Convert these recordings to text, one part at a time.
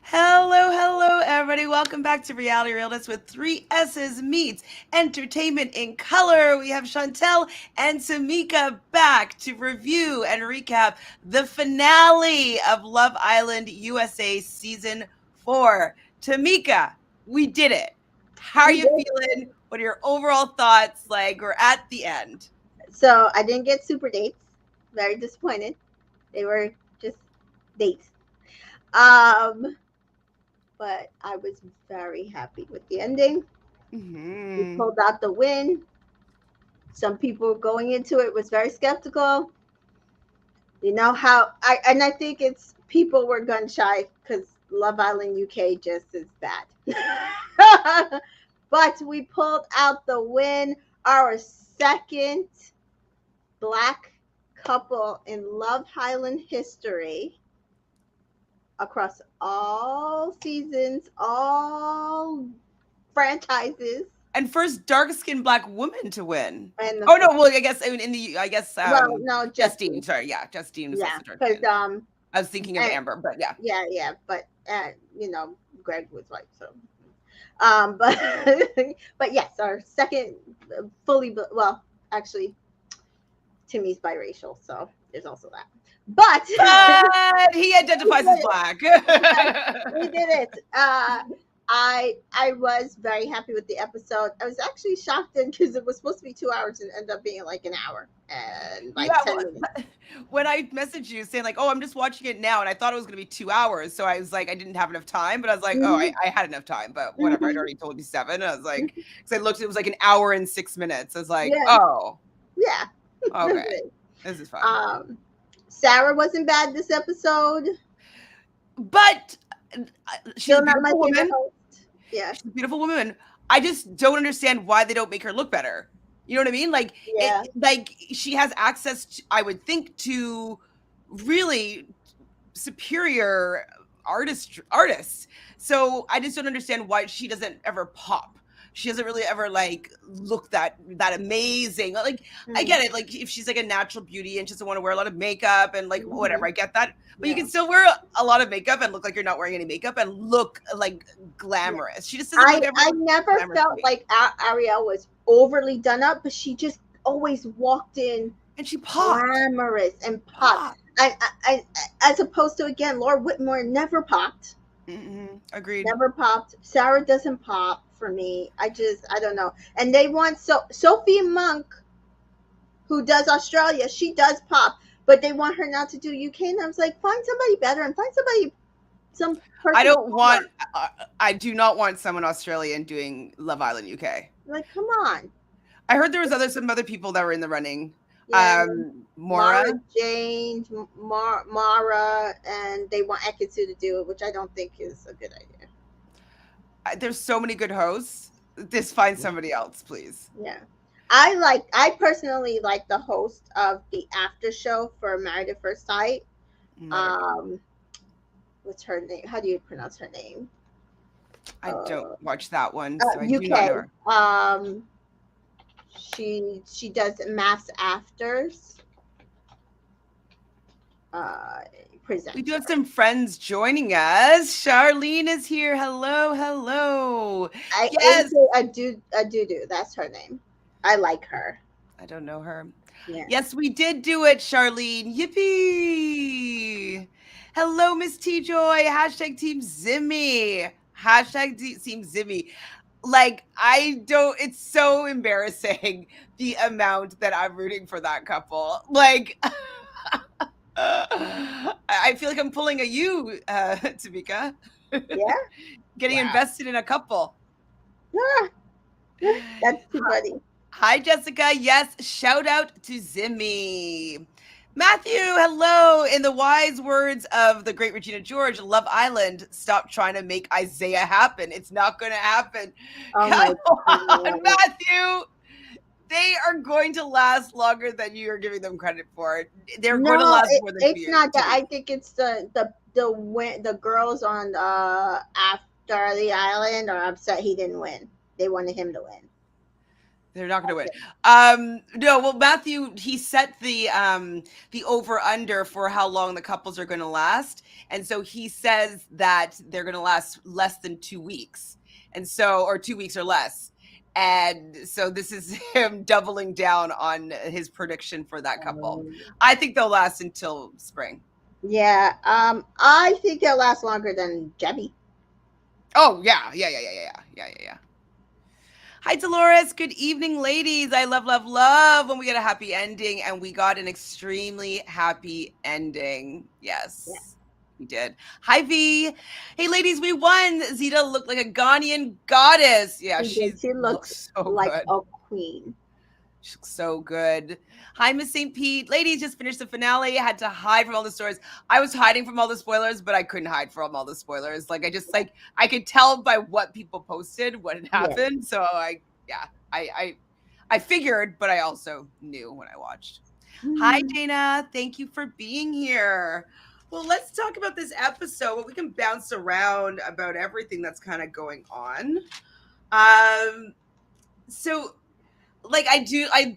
Hello, hello, everybody. Welcome back to Reality Realness with three S's meets entertainment in color. We have Chantel and Tamika back to review and recap the finale of Love Island USA Season 4. Tamika, we did it. How are We you did. feeling? What are your overall thoughts? Like, we're at the end. So I didn't get super dates. Very disappointed. They were just dates. Um, but I was very happy with the ending. We Hmm. pulled out the win. Some people going into it was very skeptical. You know how I think it's people were gun shy because Love Island UK just is bad. But we pulled out the win. Our second black couple in Love Highland history across all seasons, all franchises, And first dark skinned black woman to win. and the Oh no, first. well I guess in the I guess Well, no, Justine, Justine. sorry, yeah, Justine was Yeah, also dark because skinned. I was thinking of and, Amber, but yeah. yeah, but Greg was white, so but but yes, our second well, actually, Timmy's biracial, so there's also that. But But he identifies as black. yes, we did it. I was very happy with the episode. I was actually shocked because it was supposed to be 2 hours and ended up being like an hour and like Yeah, 10 minutes. when I messaged you saying like, "Oh, I'm just watching it now," and I thought it was gonna be 2 hours, so I was like, I didn't have enough time, but I was like, "Oh, I, Hmm. I had enough time," but whatever. I'd Hmm. already told you seven. I was like, because I looked, it was like an hour and 6 minutes. I was like, Yeah, "Oh, yeah. okay, this is fine." um, Sarah wasn't bad this episode. But she's a Still not my beautiful favorite woman. host. Yeah, She's a beautiful woman. I just don't understand why they don't make her look better. You know what I mean? Like yeah. like she has access to, I would think, to really superior artists. So I just don't understand why she doesn't ever pop. She doesn't really ever like look that amazing. Like I Hmm. get it. Like if she's like a natural beauty and she doesn't want to wear a lot of makeup and like Hmm. whatever, I get that. But you Yeah, can still wear a lot of makeup and look like you're not wearing any makeup and look like yeah. glamorous. She just doesn't I look ever I look never glamorous to felt me. like Ariel was overly done up, but she just always walked in And she popped. glamorous and popped. Popped. As opposed to again, Laura Whitmore never popped, Agreed. never popped. Sarah doesn't pop for me. I don't know. And they want Sophie Monk, who does Australia, she does pop, but they want her now to do UK. And I was like, find somebody better and find somebody some I person of don't want. color. I do not want someone Australian doing Love Island UK. Like, come on. I heard there was some other people that were in the running. Yeah, Mora. Mara Jane, Mara, and they want Ekitsu to do it, which I don't think is a good idea. There's so many good hosts. Just find somebody else, please. Yeah. I personally like the host of the after show for Married at First Sight. I don't know. Um, what's her name? How do you pronounce her name? I don't Uh, watch that one, so I do not UK. know her. She does Mass Afters. Uh, We do presenter. have some friends joining us. Charlene is here. Hello, hello. I Yes. a do. That's her name. I like her. I don't know her. Yeah. Yes, we did do it, Charlene. Yippee! Hello, Miss T Joy. Hashtag Team Zimmy. Hashtag Team Zimmy. Like, I don't, it's so embarrassing the amount that I'm rooting for that couple. Like, I feel like I'm pulling a you, Tamika. Yeah. Getting Wow. invested in a couple. Ah, that's too funny. Hi, Jessica. Yes, shout out to Zimmy. Matthew, hello. In the wise words of the great Regina George, Love Island, stop trying to make Isaiah happen. It's not going to happen. Oh Come my on, god. Matthew. They are going to last longer than you are giving them credit for. They're going to No, last more than it's not that. 2 weeks. I think it's the girls on After the Island are upset he didn't win. They wanted him to win. They're not going to That's win. it. No, well, Matthew, he set the over under for how long the couples are going to last, and so he says that they're going to last less than 2 weeks, and so or 2 weeks or less, and so this is him doubling down on his prediction for that couple. Um, I think they'll last until spring. yeah. I think they'll last longer than Jebby. Oh yeah. Hi, Dolores. Good evening, ladies. I love when we get a happy ending, and we got an extremely happy ending. Yeah, Yes, we did. Hi, V. Hey, ladies, we won. Zeta looked like a Ghanaian goddess. Yeah, she she did. She looked looks so like good. a queen. She looks so good. Hi, Miss St. Pete. Ladies, just finished the finale. I had to hide from all the stories. I was hiding from all the spoilers, but I couldn't hide from all the spoilers. Like I could tell by what people posted what had Yeah. happened. So I figured, but I also knew when I watched. Hi, Mm. Dana. Thank you for being here. Well, let's talk about this episode. We can bounce around about everything that's kind of going on. So like I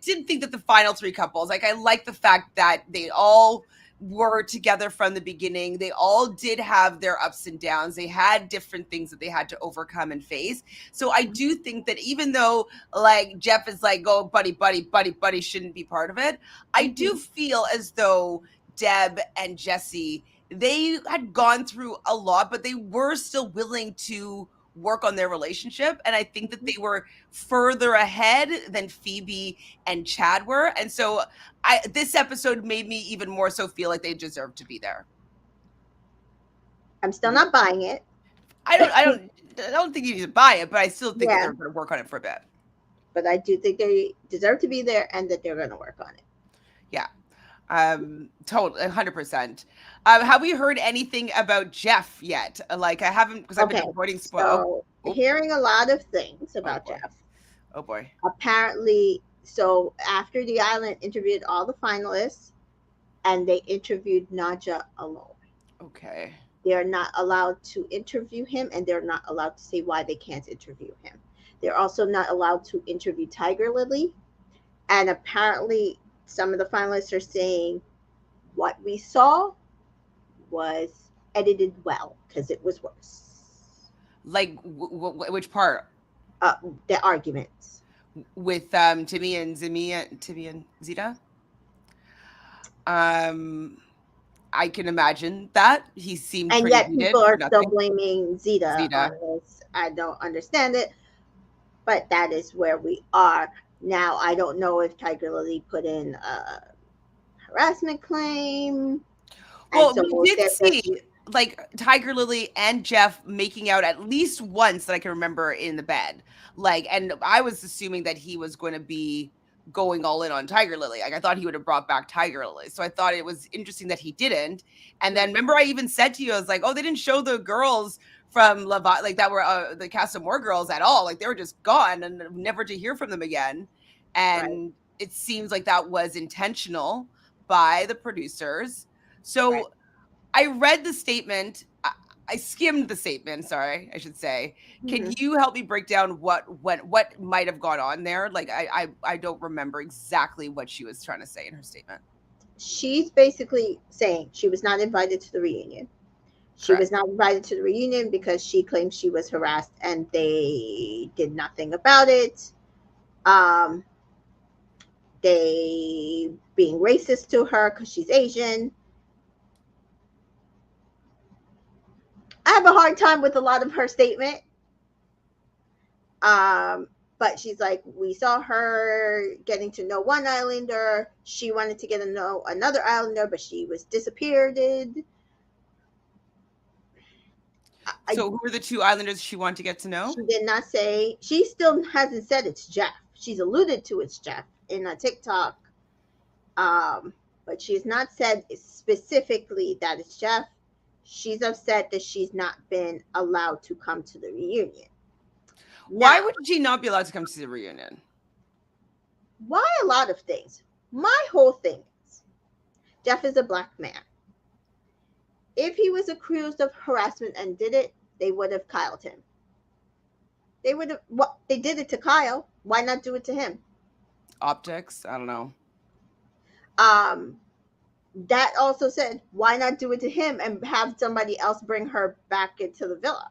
did think that the final three couples, like I like the fact that they all were together from the beginning. They all did have their ups and downs. They had different things that they had to overcome and face. So I do think that even though like Jeff is like, oh, buddy shouldn't be part of it, I do feel as though Deb and Jesse, they had gone through a lot, but they were still willing to work on their relationship. And I think that they were further ahead than Phoebe and Chad were. And so this episode made me even more so feel like they deserved to be there. I'm still not buying it. I don't think you need to buy it, but I still think that Yeah, they're going to work on it for a bit. but I do think they deserve to be there and that they're going to work on it. Yeah. Totally 100%. Have we heard anything about Jeff yet? Like I haven't, because I've been Okay, avoiding so hearing a lot of things about boy. Jeff. Oh boy. Apparently, so after the island interviewed all the finalists and they interviewed Naja alone. Okay. They're not allowed to interview him and they're not allowed to say why they can't interview him. They're also not allowed to interview Tiger Lily. And apparently, some of the finalists are saying what we saw was edited well because it was worse. Like which part? The arguments With Timmy and Zeta. I can imagine that he seemed and pretty yet heated people for are still nothing. blaming Zeta on Zeta. this. I don't understand it, but that is where we are now. I don't know if Tiger Lily put in a harassment claim. And Well, so we did there's a, see like Tiger Lily and Jeff making out at least once that I can remember in the bed. Like, and I was assuming that he was going to be going all in on Tiger Lily. Like, I thought he would have brought back Tiger Lily. So I thought it was interesting that he didn't. And then remember, I even said to you, I was like, oh, they didn't show the girls from like that were the Cast of More girls at all. Like, they were just gone and never to hear from them again. And right. it seems like that was intentional by the producers. So Right. I read the statement. I skimmed the statement. Sorry, I should say. Can Mhm. you help me break down what might have gone on there? Like I don't remember exactly what she was trying to say in her statement. She's basically saying she was not invited to the reunion. She was Correct. not invited to the reunion because she claims she was harassed and they did nothing about it. Um, they being racist to her because she's Asian. I have a hard time with a lot of her statement. But she's like, we saw her getting to know one islander. She wanted to get to know another islander, but she was disappeared. So who were the two islanders she wanted to get to know? She did not say. She still hasn't said it's Jeff. She's alluded to it's Jeff in a TikTok, but she's not said specifically that it's Jeff. She's upset that she's not been allowed to come to the reunion. Why Now, would she not be allowed to come to the reunion? why a lot of things? My whole thing is Jeff is a black man. If he was accused of harassment and did it, they would have Kyled him. They would have. What they did it to Kyle. Why not do it to him? Optics. I don't know. Um, that also said, why not do it to him and have somebody else bring her back into the villa?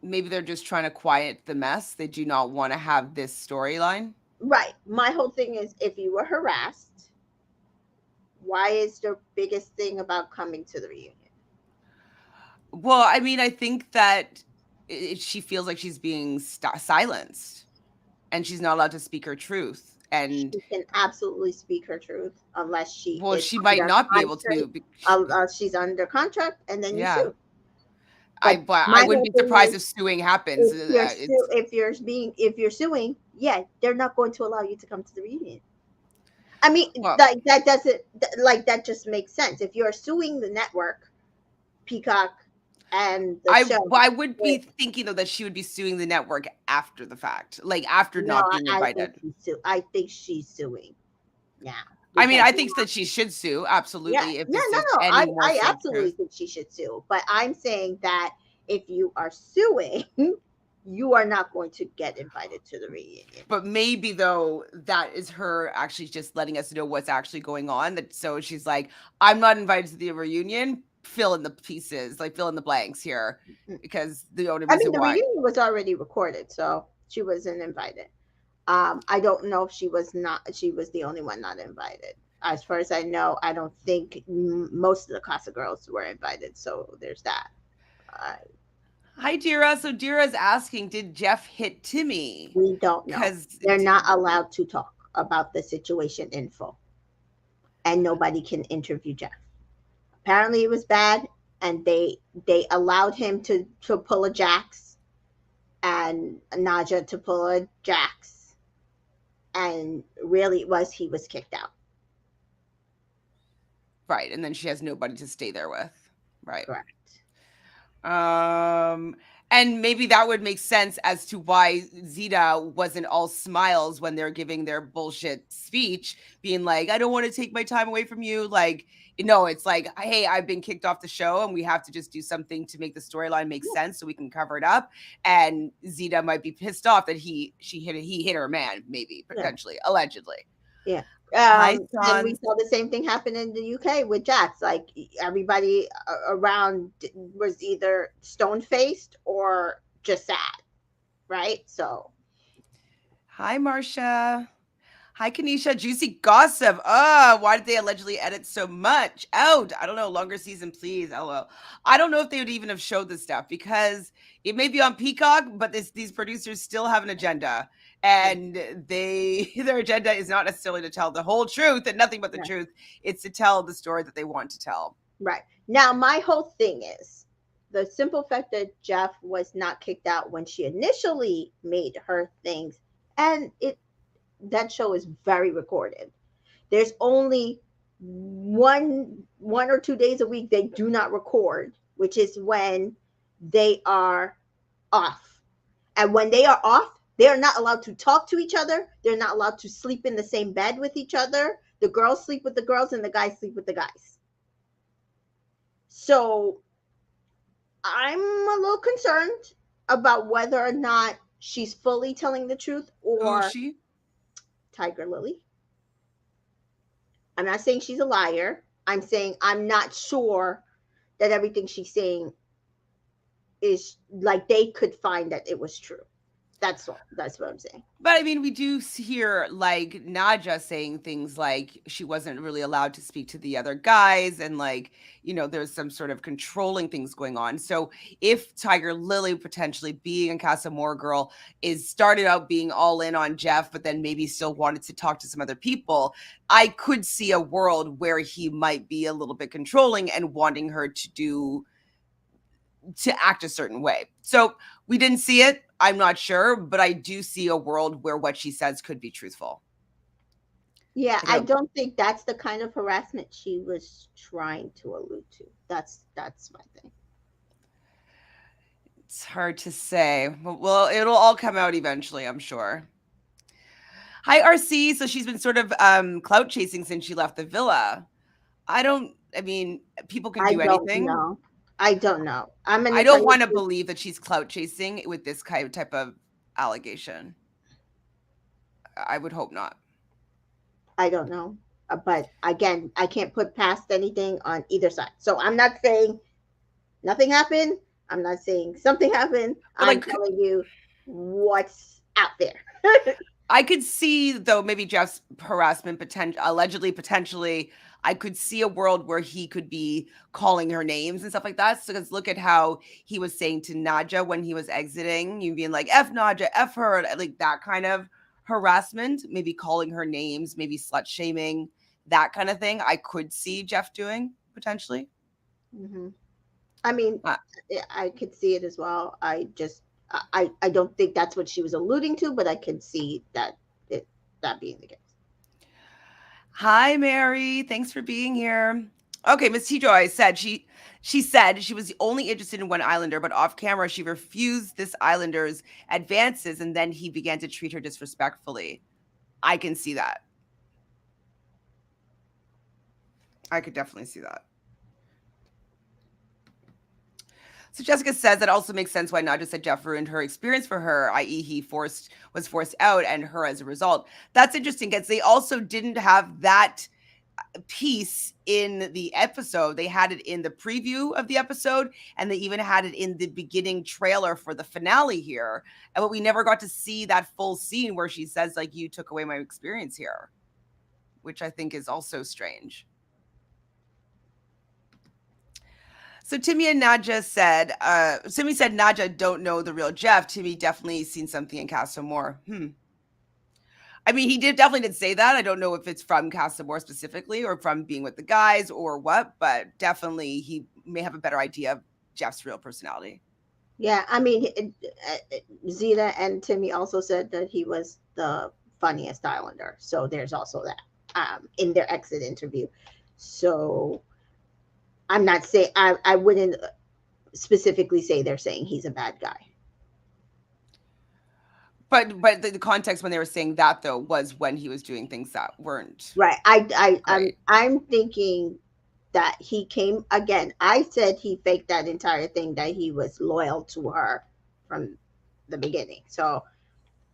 Maybe they're just trying to quiet the mess. They do not want to have this storyline. Right. My whole thing is, if you were harassed, why is the biggest thing about coming to the reunion? Well, I mean, I think that she feels like she's being silenced and she's not allowed to speak her truth. And She can absolutely speak her truth unless she well, is she might under not be able contract. to. She's under contract, and then you Yeah, sue. But I my wouldn't whole be thing surprised is, if suing happens. It's if you're suing, yeah, they're not going to allow you to come to the reunion. I mean, well, like that doesn't like that just makes sense. If you're suing the network, Peacock, and the show, I would be thinking though that she would be suing the network after the fact, like after no, not being invited. I think she's suing now I mean, because I think that she should sue yeah, absolutely if yeah, this no, is no, any more I so absolutely truth. think she should sue. But I'm saying that if you are suing, you are not going to get invited to the reunion. But maybe though that is her actually just letting us know what's actually going on. That so she's like, I'm not invited to the reunion. Fill in the pieces, like fill in the blanks here, Mm. because the only I mean, reason the why. reunion was already recorded, so she wasn't invited. I don't know if she was the only one not invited. As far as I know, I don't think most of the Casa girls were invited. So there's that. Uh, Hi, Dira. So Dira's asking, did Jeff hit Timmy? we don't know. Because They're not allowed to talk about the situation in full, and nobody can interview Jeff. Apparently, it was bad, and they allowed him to pull a Jax and Naja to pull a Jax, and really it was he was kicked out. right, and then she has nobody to stay there with. Right. Correct. And maybe that would make sense as to why Zeta wasn't all smiles when they're giving their bullshit speech, being like, I don't want to take my time away from you. Like, it's like, hey, I've been kicked off the show and we have to just do something to make the storyline make sense so we can cover it up. And Zeta might be pissed off that he hit her man, maybe, Yeah. potentially, allegedly. Yeah. Hi, And we Sean. saw the same thing happen in the UK with Jax. Like everybody around was either stone faced or just sad, right? So Hi, Marcia. Hi, Kanisha. Juicy gossip. Why did they allegedly edit so much out? I don't know. Longer season, please. LOL. I don't know if they would even have showed this stuff because it may be on Peacock, but these producers still have an agenda, and their agenda is not necessarily to tell the whole truth and nothing but the yeah. truth. It's to tell the story that they want to tell. Right. Now my whole thing is the simple fact that Jeff was not kicked out when she initially made her things, and that show is very recorded. There's only one or 2 days a week they do not record, which is when they are off. And when they are off, they are not allowed to talk to each other. They're not allowed to sleep in the same bed with each other. The girls sleep with the girls and the guys sleep with the guys. So I'm a little concerned about whether or not she's fully telling the truth Who's or she? Tiger Lily. I'm not saying she's a liar. I'm saying I'm not sure that everything she's saying is like they could find that it was true. That's all. That's what I'm saying. But I mean, we do hear like Naja saying things like she wasn't really allowed to speak to the other guys, and like, there's some sort of controlling things going on. So if Tiger Lily potentially being a Casa More girl is started out being all in on Jeff, but then maybe still wanted to talk to some other people, I could see a world where he might be a little bit controlling and wanting her to act a certain way. So we didn't see it. I'm not sure, but I do see a world where what she says could be truthful. Yeah, I don't think that's the kind of harassment she was trying to allude to. That's my thing. It's hard to say. Well, it'll all come out eventually, I'm sure. Hi, RC. So she's been sort of clout chasing since she left the villa. I mean, people can do anything. I don't know. I don't want to believe that she's clout chasing with this kind of type of allegation. I would hope not. I don't know. But again, I can't put past anything on either side. So I'm not saying nothing happened. I'm not saying something happened. But I'm like, telling you what's out there. I could see though maybe Jeff's harassment allegedly potentially I could see a world where he could be calling her names and stuff like that. So because look at how he was saying to Nadja when he was exiting, you being like F Nadja, F her, like that kind of harassment, maybe calling her names, maybe slut shaming, that kind of thing. I could see Jeff doing potentially. hmm I mean, Uh, I could see it as well. I don't think that's what she was alluding to, but I could see that being the case. Hi, Mary. Thanks for being here. Okay, Miss T Joy said she said she was only interested in one islander, but off camera she refused this islander's advances, and then he began to treat her disrespectfully. I can see that. I could definitely see that. So Jessica says that also makes sense why Nadja said Jeff ruined her experience for her, i.e., he was forced out, and her as a result. That's interesting because they also didn't have that piece in the episode. They had it in the preview of the episode, and they even had it in the beginning trailer for the finale here. But we never got to see that full scene where she says, like, you took away my experience here, which I think is also strange. So Timmy and Nadja said, Timmy said Nadja don't know the real Jeff. Timmy definitely seen something in Casa More. I mean, he definitely did say that. I don't know if it's from Casa More specifically or from being with the guys or what, but definitely he may have a better idea of Jeff's real personality. Yeah, I mean, Zeta and Timmy also said that he was the funniest Islander. So there's also that in their exit interview. So I'm not saying I wouldn't specifically say they're saying he's a bad guy. But the context when they were saying that though was when he was doing things that weren't Right. great. I'm thinking that he came again. I said he faked that entire thing that he was loyal to her from the beginning. So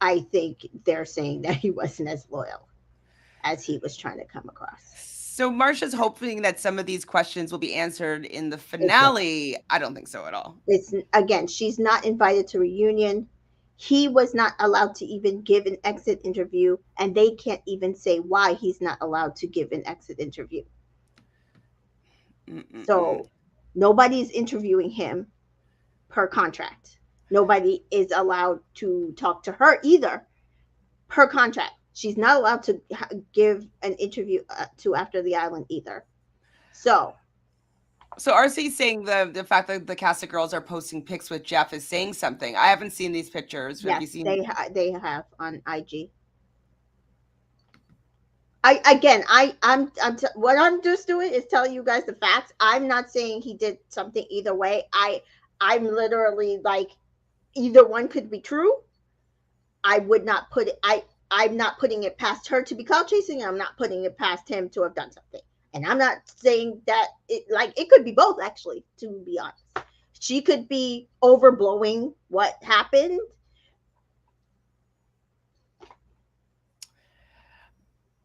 I think they're saying that he wasn't as loyal as he was trying to come across. So Marsha's hoping that some of these questions will be answered in the It's not. finale. I don't think so at all. It's again, she's not invited to reunion. He was not allowed to even give an exit interview, and they can't even say why he's not allowed to give an exit interview. Mm-mm-mm. So nobody's interviewing him per contract. Nobody is allowed to talk to her either per contract. She's not allowed to give an interview to After the Island either. So RC's saying the fact that the cast of girls are posting pics with Jeff is saying something. I haven't seen these pictures. Have you yes, seen? they have on IG. What I'm just doing is telling you guys the facts. I'm not saying he did something either way. I'm literally like either one could be true. I would not put it. I'm not putting it past her to be clout chasing. I'm not putting it past him to have done something. And I'm not saying that it could be both actually. To be honest, she could be overblowing what happened.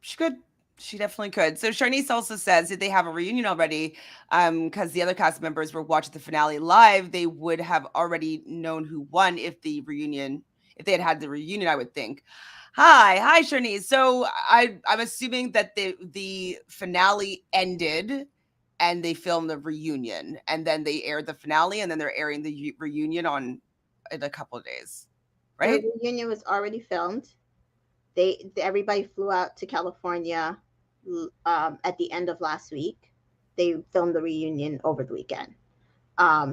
She could. She definitely could. So Sharnice also says, did they have a reunion already? Because the other cast members were watching the finale live, they would have already known who won if they had had the reunion, I would think. Hi, Sharnice. So I'm assuming that the finale ended and they filmed the reunion, and then they aired the finale, and then they're airing the reunion in a couple of days, The right? reunion was already filmed. Everybody flew out to California at the end of last week. They filmed the reunion over the weekend.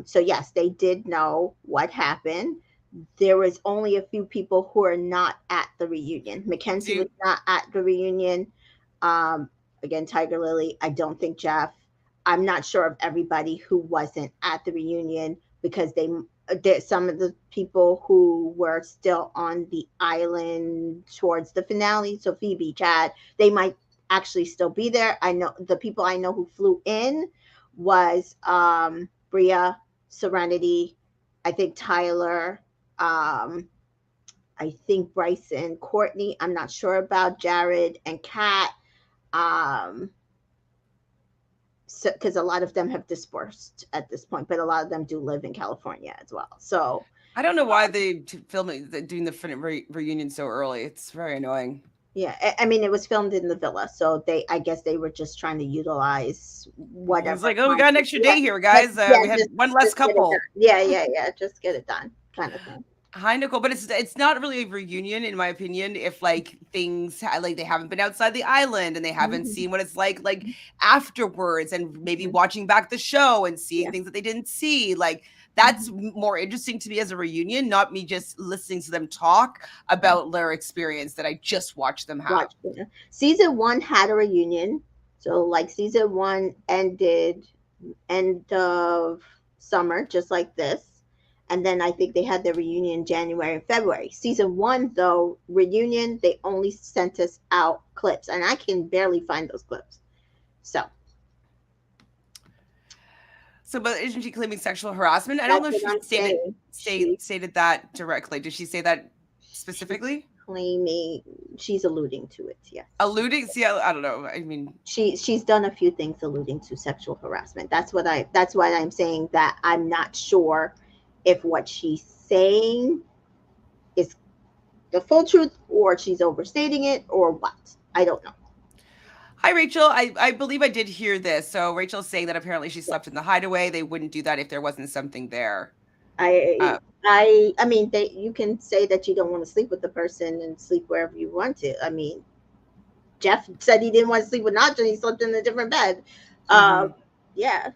So yes, they did know what happened. There was only a few people who are not at the reunion. Mackenzie was not at the reunion. Again, Tiger Lily. I don't think Jeff. I'm not sure of everybody who wasn't at the reunion because some of the people who were still on the island towards the finale. So Phoebe, Chad, they might actually still be there. I know the people I know who flew in was Bria, Serenity, I think Tyler, I think Bryson, Courtney. I'm not sure about Jared and Kat. So because a lot of them have dispersed at this point, but a lot of them do live in California as well. So I don't know why they filming doing the reunion so early. It's very annoying. yeah, I mean, it was filmed in the villa, so I guess they were just trying to utilize whatever. It's like, oh, we got an extra day here, guys. We had one less couple. Yeah, just get it done, kind of thing. Hi, Nicole, but it's not really a reunion, in my opinion, if like things like they haven't been outside the island and they haven't seen what it's like afterwards, and maybe watching back the show and seeing things that they didn't see. Like that's more interesting to me as a reunion, not me just listening to them talk about their experience that I just watched them have. Season 1 had a reunion, so like season 1 ended end of summer, just like this. And then I think they had their reunion in January and February. Season 1, though, reunion, they only sent us out clips. And I can barely find those clips. So, but isn't she claiming sexual harassment? I don't know if she stated that directly. Did she say that specifically? Claiming, she's alluding to it, yes. Alluding? See, I don't know. I mean, she's done a few things alluding to sexual harassment. That's what I'm saying, that I'm not sure if what she's saying is the full truth or she's overstating it or what. I don't know. Hi, Rachel. I believe I did hear this. So Rachel's saying that apparently she slept in the hideaway. They wouldn't do that if there wasn't something there. I mean, you can say that you don't want to sleep with the person and sleep wherever you want to. I mean, Jeff said he didn't want to sleep with Nacho and he slept in a different bed. Yeah.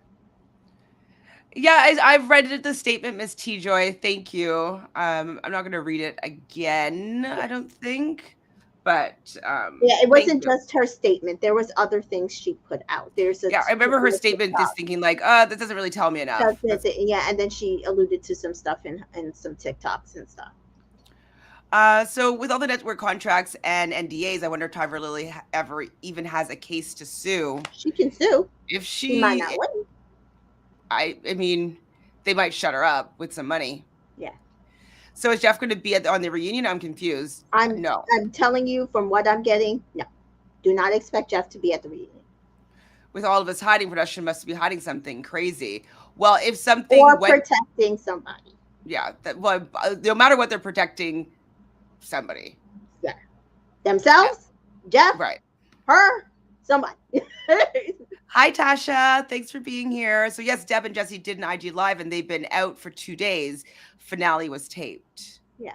Yeah, I've read the statement, Miss T Joy. Thank you. I'm not going to read it again, I don't think. But yeah, it wasn't just her statement. There was other things she put out. I remember her statement just thinking like, that doesn't really tell me enough. Yeah, and then she alluded to some stuff in some TikToks and stuff. So with all the network contracts and NDAs, I wonder if Tyver Lily ever even has a case to sue. She can sue. If she might not win. I mean, they might shut her up with some money. Yeah. So is Jeff going to be on the reunion? I'm confused. No. I'm telling you from what I'm getting, no. Do not expect Jeff to be at the reunion. With all of us hiding, production must be hiding something crazy. Well, if something protecting somebody. Yeah. No matter what, they're protecting somebody. Yeah. Themselves, Jeff, right? Her, somebody. Hi, Tasha. Thanks for being here. So yes, Devin and Jesse did an IG Live and they've been out for 2 days. Finale was taped. Yeah.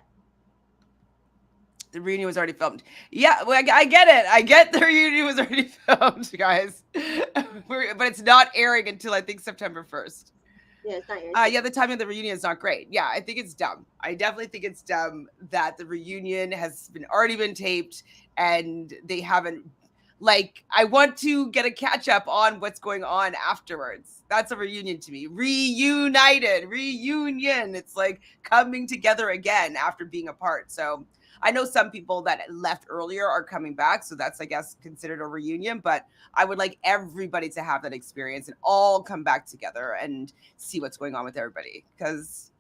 The reunion was already filmed. Yeah, well, I get it. I get the reunion was already filmed, guys. But it's not airing until I think September 1st. Yeah, it's not airing. Yeah, the timing of the reunion is not great. Yeah, I think it's dumb. I definitely think it's dumb that the reunion has already been taped and they haven't. Like, I want to get a catch up on what's going on afterwards. That's a reunion to me. Reunion. It's like coming together again after being apart. So I know some people that left earlier are coming back. So that's, I guess, considered a reunion. But I would like everybody to have that experience and all come back together and see what's going on with everybody. Because,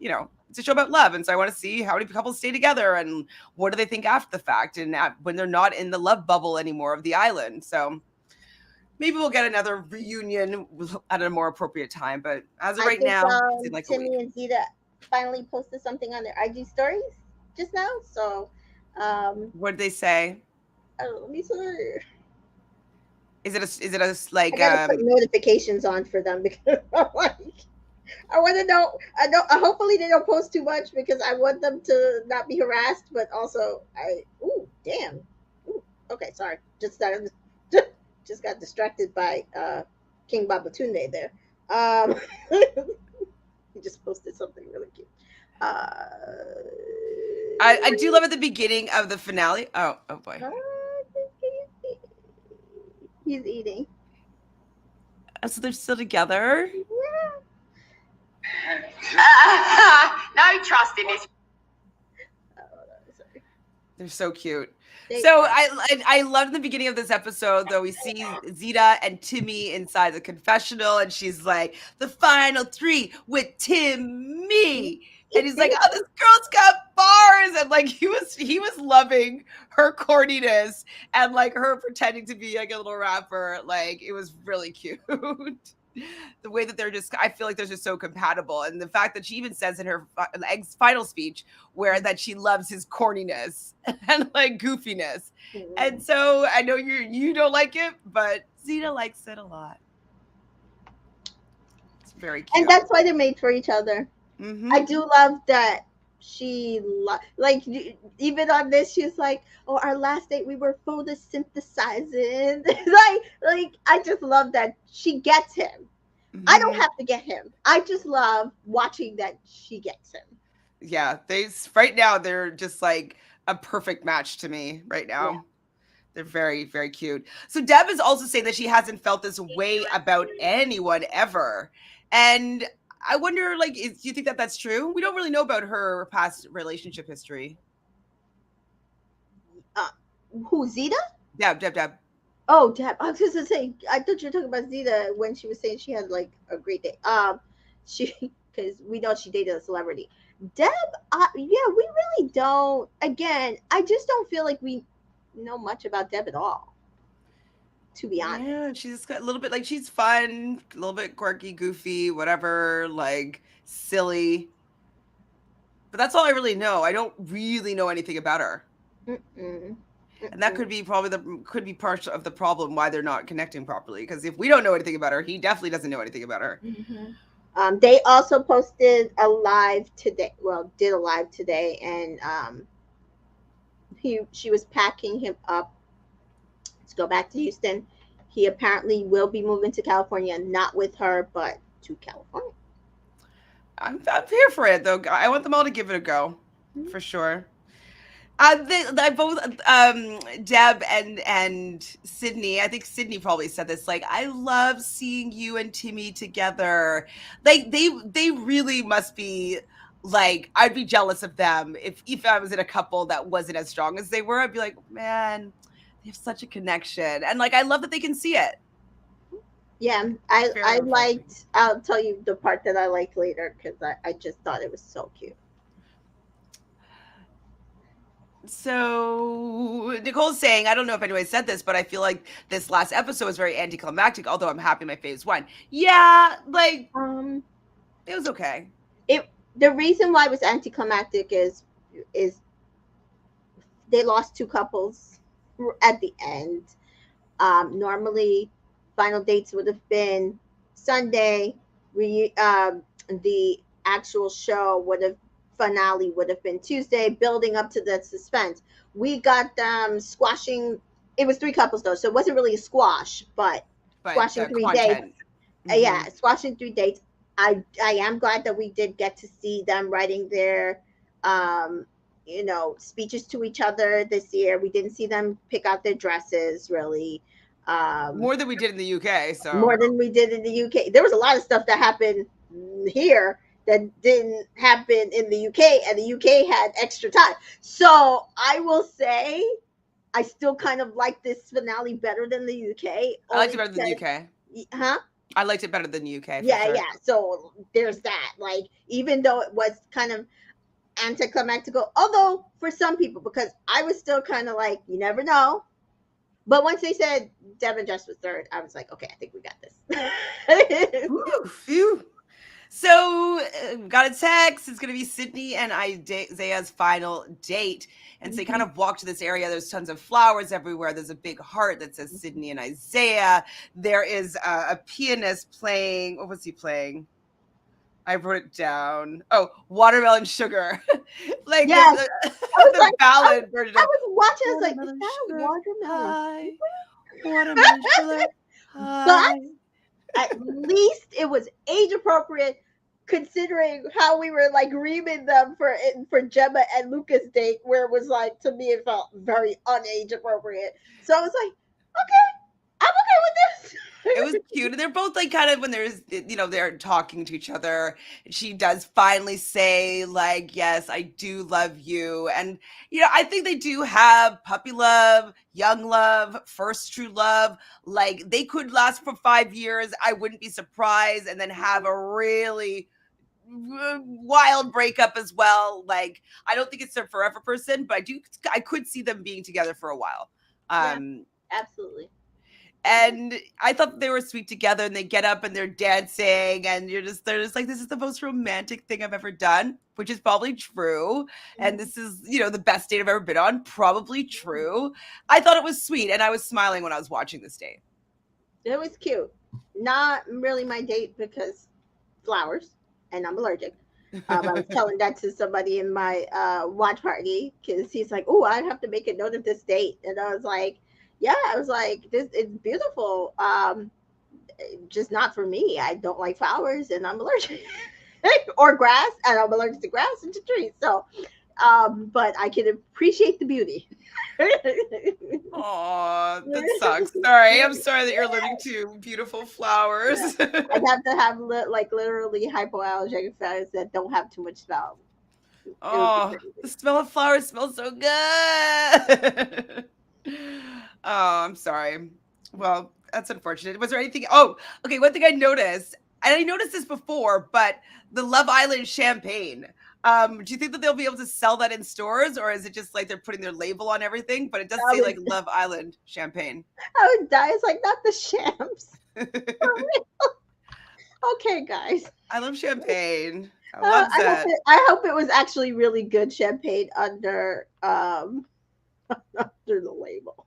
it's a show about love. And so I want to see how many couples stay together and what do they think after the fact and when they're not in the love bubble anymore of the island. So maybe we'll get another reunion at a more appropriate time. But as of right now, it's like Timmy and Zeta finally posted something on their IG stories just now. So what did they say? Oh, let me see. Is it a like I gotta put notifications on for them because I'm like, I want to know. Hopefully they don't post too much because I want them to not be harassed. But also, damn. Ooh, okay, sorry. Just got distracted by King Babatunde there. He just posted something really cute. I do love at the beginning of the finale. Oh boy. He's eating. So they're still together? Yeah. No trust in this. They're so cute. So I loved the beginning of this episode, though. We see Zeta and Timmy inside the confessional, and she's like, the final 3 with Timmy. And he's like, oh, this girl's got bars. And like he was loving her corniness and like her pretending to be like a little rapper. Like it was really cute. The way that I feel like they're just so compatible. And the fact that she even says in her final speech where that she loves his corniness and like goofiness. And so I know you don't like it, but Zeta likes it a lot. It's very cute. And that's why they're made for each other. Mm-hmm. I do love that she like even on this she's like, oh, our last date we were photosynthesizing. like I just love that she gets him. Mm-hmm. I don't have to get him. I just love watching that she gets him. Yeah, right now they're just like a perfect match to me right now. Yeah. They're very, very cute. So Deb is also saying that she hasn't felt this way about anyone ever. And I wonder, like, do you think that that's true? We don't really know about her past relationship history. Who, Zeta? Deb. Oh, Deb. I was just gonna say, I thought you were talking about Zeta when she was saying she had like a great day. Because we know she dated a celebrity. Deb, yeah, we really don't. Again, I just don't feel like we know much about Deb at all. To be honest. Yeah, she's got a little bit like she's fun, a little bit quirky, goofy, whatever, like silly. But that's all I really know. I don't really know anything about her. And that could be part of the problem why they're not connecting properly. Because if we don't know anything about her, he definitely doesn't know anything about her. Mm-hmm. They also posted a live today. Well, did a live today, and she was packing him up to go back to Houston. He apparently will be moving to California, not with her, but to California. I'm here for it, though. I want them all to give it a go, for sure. They both Deb and Sydney. I think Sydney probably said this. Like, I love seeing you and Timmy together. Like, they really must be. Like, I'd be jealous of them if I was in a couple that wasn't as strong as they were. I'd be like, man, they have such a connection, and like, I love that they can see it. Yeah, I liked. I'll tell you the part that I liked later because I just thought it was so cute. So Nicole's saying, I don't know if anyone said this, but I feel like this last episode was very anticlimactic, although I'm happy my phase won. Yeah, like it was okay. The reason why it was anticlimactic is they lost two couples at the end. Normally final dates would have been Sunday. The actual show finale would have been Tuesday, building up to the suspense. We got them squashing. It was three couples though, so it wasn't really a squash, but squashing 3 dates. Yeah, squashing 3 dates. I am glad that we did get to see them writing their speeches to each other this year. We didn't see them pick out their dresses really. More than we did in the UK. So more than we did in the UK. There was a lot of stuff that happened here that didn't happen in the UK, and the UK had extra time. So I will say I still kind of like this finale better than the UK. I liked it better than the UK. Huh? I liked it better than the UK. Yeah, sure. Yeah. So there's that. Like, even though it was kind of anticlimactic, although for some people, because I was still kind of like, you never know. But once they said Devin and Jesse was third, I was like, okay, I think we got this. Ooh, phew. So got a text. It's going to be Sydney and Isaiah's final date. And so they kind of walk to this area. There's tons of flowers everywhere. There's a big heart that says Sydney and Isaiah. There is a pianist playing. What was he playing? I wrote it down. Oh, Watermelon Sugar. Like yes. the ballad version. I was watching. I was like, is that Watermelon Sugar? Watermelon Sugar. But at least it was age appropriate, considering how we were like reaming them for Gemma and Luca's date, where it was like, to me it felt very unage appropriate. So I was like, okay, I'm okay with this. It was cute. And they're both like kind of, when they're talking to each other, she does finally say like, yes, I do love you. And, I think they do have puppy love, young love, first true love. Like, they could last for 5 years. I wouldn't be surprised. And then have a really wild breakup as well. Like, I don't think it's their forever person, but I could see them being together for a while. Absolutely. And I thought they were sweet together, and they get up and they're dancing, and they're just like, this is the most romantic thing I've ever done, which is probably true. And this is, the best date I've ever been on, probably true. I thought it was sweet, and I was smiling when I was watching this date. It was cute. Not really my date because flowers, and I'm allergic. I was telling that to somebody in my watch party because he's like, "Oh, I'd have to make a note of this date," and I was like, "Yeah," I was like, "This is beautiful. Just not for me. I don't like flowers, and I'm allergic, or grass, and I'm allergic to grass and to trees. So, but I can appreciate the beauty." Oh, that sucks. Sorry, I'm sorry that you're allergic to beautiful flowers. I'd have to have literally hypoallergenic flowers that don't have too much smell. Oh, the smell of flowers smells so good. Oh, I'm sorry. Well, that's unfortunate. Was there anything? Oh, okay. One thing I noticed, and I noticed this before, but the Love Island champagne. Do you think that they'll be able to sell that in stores, or is it just like they're putting their label on everything? But it does say like Love Island champagne. I would die. It's like, not the shams. Okay, guys. I love champagne. I hope it was actually really good champagne under under the label.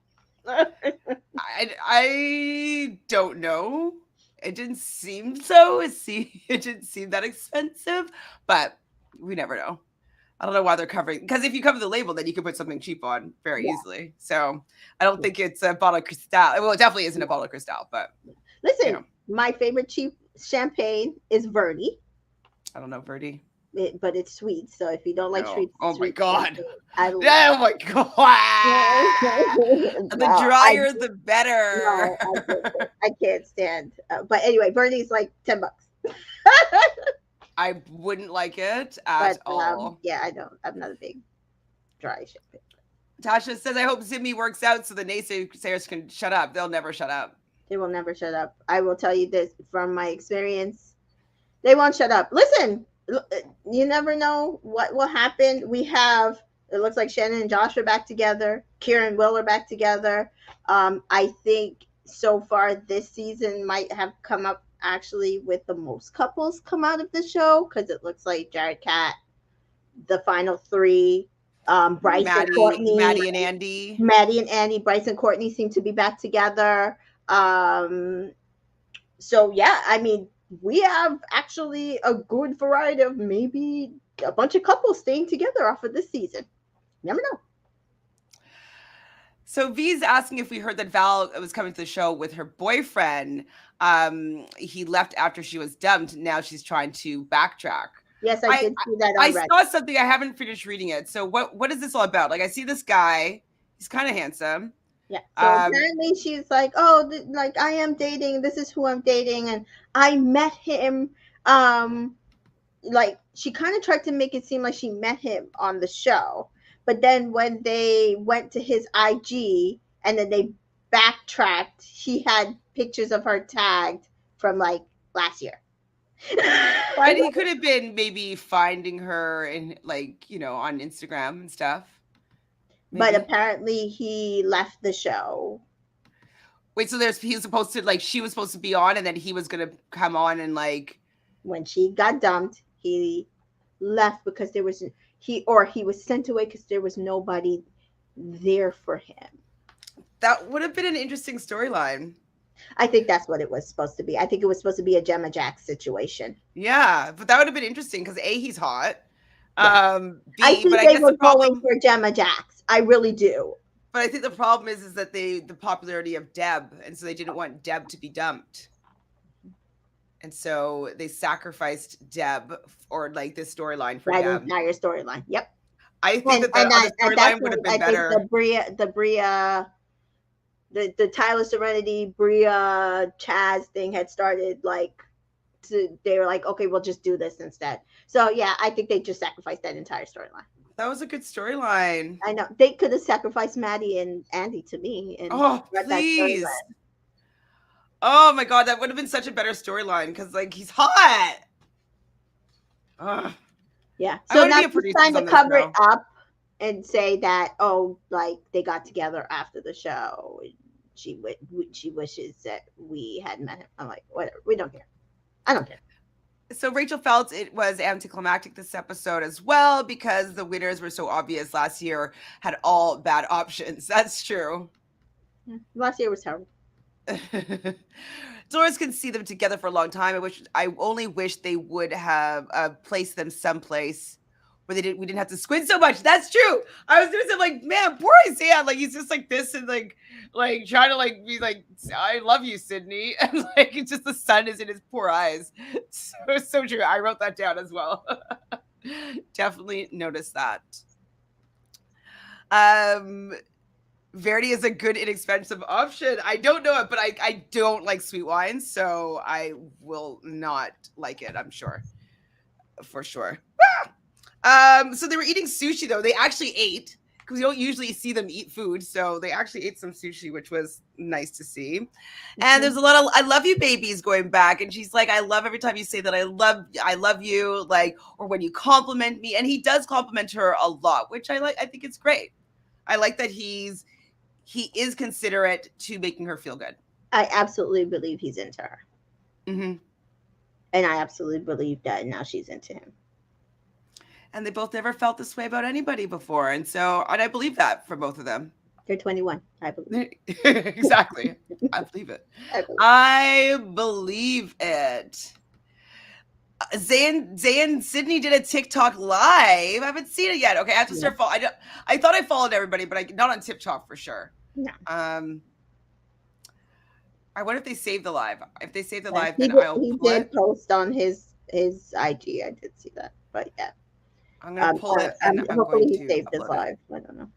I don't know. It didn't seem so. It didn't seem that expensive, but we never know. I don't know why they're covering, because if you cover the label, then you can put something cheap on very easily. So I don't think it's a bottle of Cristal. Well, it definitely isn't a bottle of Cristal, but listen, my favorite cheap champagne is Verdi. I don't know Verdi. But it's sweet. So if you don't like sweet, my God. Oh my God. The drier, the better. No, I can't stand. But anyway, Verdi's like $10. I wouldn't like it at all. Yeah, I don't. I'm not a big dry champagne. Tasha says, I hope Zimmy works out so the naysayers can shut up. They'll never shut up. They will never shut up. I will tell you this from my experience. They won't shut up. Listen, you never know what will happen. It looks like Shannon and Josh are back together. Kieran and Will are back together. I think so far this season might have come up actually with the most couples come out of the show, because it looks like Jared Kat, the final three, Bryce and Courtney, Maddie and Andy, Bryce and Courtney seem to be back together. So yeah, I mean, we have actually a good variety of maybe a bunch of couples staying together off of this season. Never know. So V's asking if we heard that Val was coming to the show with her boyfriend. He left after she was dumped. Now she's trying to backtrack. Yes, I did see that already. I saw something. I haven't finished reading it. So what is this all about? Like, I see this guy. He's kind of handsome. Yeah. So apparently she's like, oh, like, I am dating. This is who I'm dating. And I met him. Like, she kind of tried to make it seem like she met him on the show. But then when they went to his IG and then they backtracked, he had pictures of her tagged from like last year. And he could have been maybe finding her in, like, on Instagram and stuff. Maybe. But apparently he left the show. Wait, so he was supposed to, like, she was supposed to be on, and then he was going to come on and, like... When she got dumped, he left because he was sent away because there was nobody there for him. That would have been an interesting storyline. I think that's what it was supposed to be. I think it was supposed to be a Gemma Jax situation. Yeah, but that would have been interesting because A, he's hot. Yeah. B, I think they were going for Gemma Jax. I really do. But I think the problem is that the popularity of Deb, and so they didn't want Deb to be dumped. And so they sacrificed Deb, or like this storyline for Deb. That entire storyline. Yep. I think that the storyline would have been better. The Tyler Serenity, Bria, Chaz thing had started they were like, okay, we'll just do this instead. So yeah, I think they just sacrificed that entire storyline. That was a good storyline. I know. They could have sacrificed Maddie and Andy to me. And please. Oh my God, that would have been such a better storyline because, like, he's hot. Ugh. Yeah. I So want to now be a she's producer trying to on this cover it show. up and say that, oh, like they got together after the show. She wishes that we had met him. I'm like, whatever. We don't care. I don't care. So Rachel felt it was anticlimactic this episode as well because the winners were so obvious last year, had all bad options. That's true. Last year was terrible. Dolores can see them together for a long time. I only wish they would have placed them someplace where we didn't have to squint so much. That's true. I was gonna say, like, man, poor Isaiah, like he's just like this and like trying to like be like, I love you, Sydney, and like it's just the sun is in his poor eyes. So true. I wrote that down as well. Definitely noticed that. Verity is a good inexpensive option. I don't know it, but I don't like sweet wines, so I will not like it, I'm sure. For sure. So they were eating sushi though. They actually ate because we don't usually see them eat food. So they actually ate some sushi, which was nice to see. And there's a lot of I love you babies going back. And she's like, I love every time you say that I love you, like, or when you compliment me. And he does compliment her a lot, which I like. I think it's great. I like that he is considerate to making her feel good. I absolutely believe he's into her. Mm-hmm. And I absolutely believe that now she's into him. And they both never felt this way about anybody before. And I believe that for both of them. They're 21, I believe. Exactly. I believe it. I believe it. Zay and Sydney did a TikTok live. I haven't seen it yet. Okay, I have to start following. I thought I followed everybody, but not on TikTok for sure. No. I wonder if they saved the live. If they saved the live, then I'll he pull did it. post on his IG. I did see that, but yeah. I'm gonna pull it and I'm hopefully going he to saved his upload live. I don't know.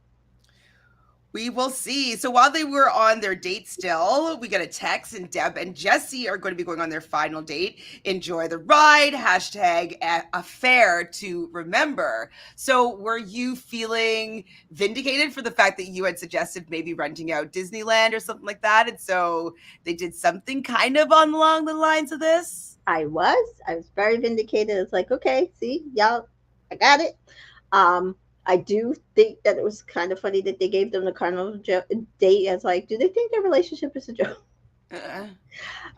We will see. So while they were on their date still, we got a text, and Deb and Jesse are going to be going on their final date. Enjoy the ride. #affair to remember. So were you feeling vindicated for the fact that you had suggested maybe renting out Disneyland or something like that? And so they did something kind of along the lines of this? I was very vindicated. It's like, okay, see, y'all, I got it. I do think that it was kind of funny that they gave them the carnival date as like, do they think their relationship is a joke?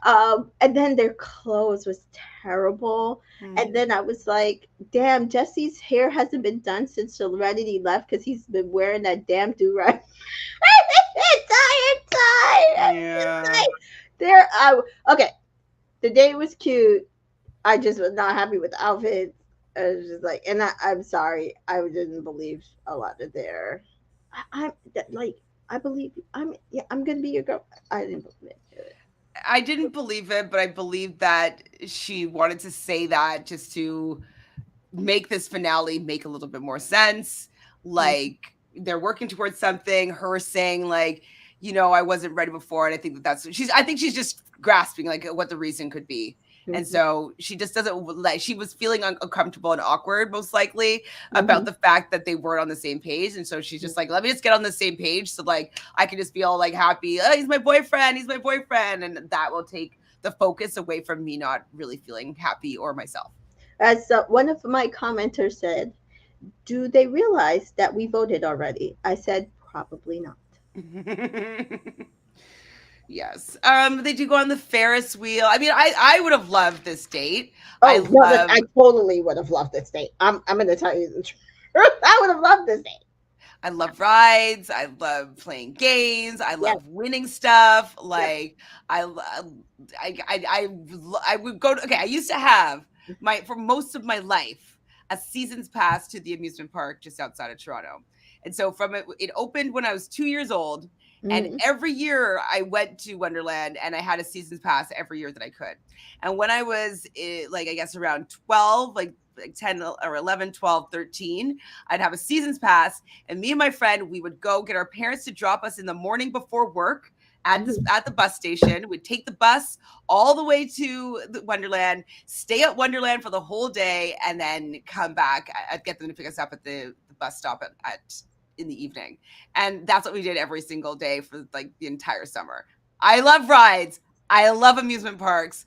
And then their clothes was terrible. And then I was like, damn, Jesse's hair hasn't been done since Serenity left because he's been wearing that damn do-rag the entire time. Yeah. Okay, the date was cute. I just was not happy with the outfits. I was just like, and I'm sorry, I didn't believe a lot of their. I believe I'm gonna be your girl. I didn't believe it. I didn't believe it, but I believe that she wanted to say that just to make this finale make a little bit more sense. Like they're working towards something. Her saying like, I wasn't ready before, and I think that's I think she's just grasping like what the reason could be. And so she just doesn't she was feeling uncomfortable and awkward, most likely, about the fact that they weren't on the same page. And so she's just like, let me just get on the same page. So like, I can just be all like happy. Oh, he's my boyfriend. And that will take the focus away from me not really feeling happy or myself. As one of my commenters said, do they realize that we voted already? I said, probably not. Yes. They do go on the Ferris wheel. I mean, I would have loved this date. I totally would have loved this date. I'm going to tell you the truth. I would have loved this date. I love rides. I love playing games. I love winning stuff. Like I would go to, okay. I used to have for most of my life, a season's pass to the amusement park just outside of Toronto. And so it opened when I was 2 years old. And every year I went to Wonderland and I had a season's pass every year that I could. And when I was I guess around 12, like 10 or 11, 12, 13, I'd have a season's pass. And me and my friend, we would go get our parents to drop us in the morning before work at the bus station. We'd take the bus all the way to the Wonderland, stay at Wonderland for the whole day, and then come back. I'd get them to pick us up at the bus stop in the evening. And that's what we did every single day for like the entire summer. I love rides. I love amusement parks.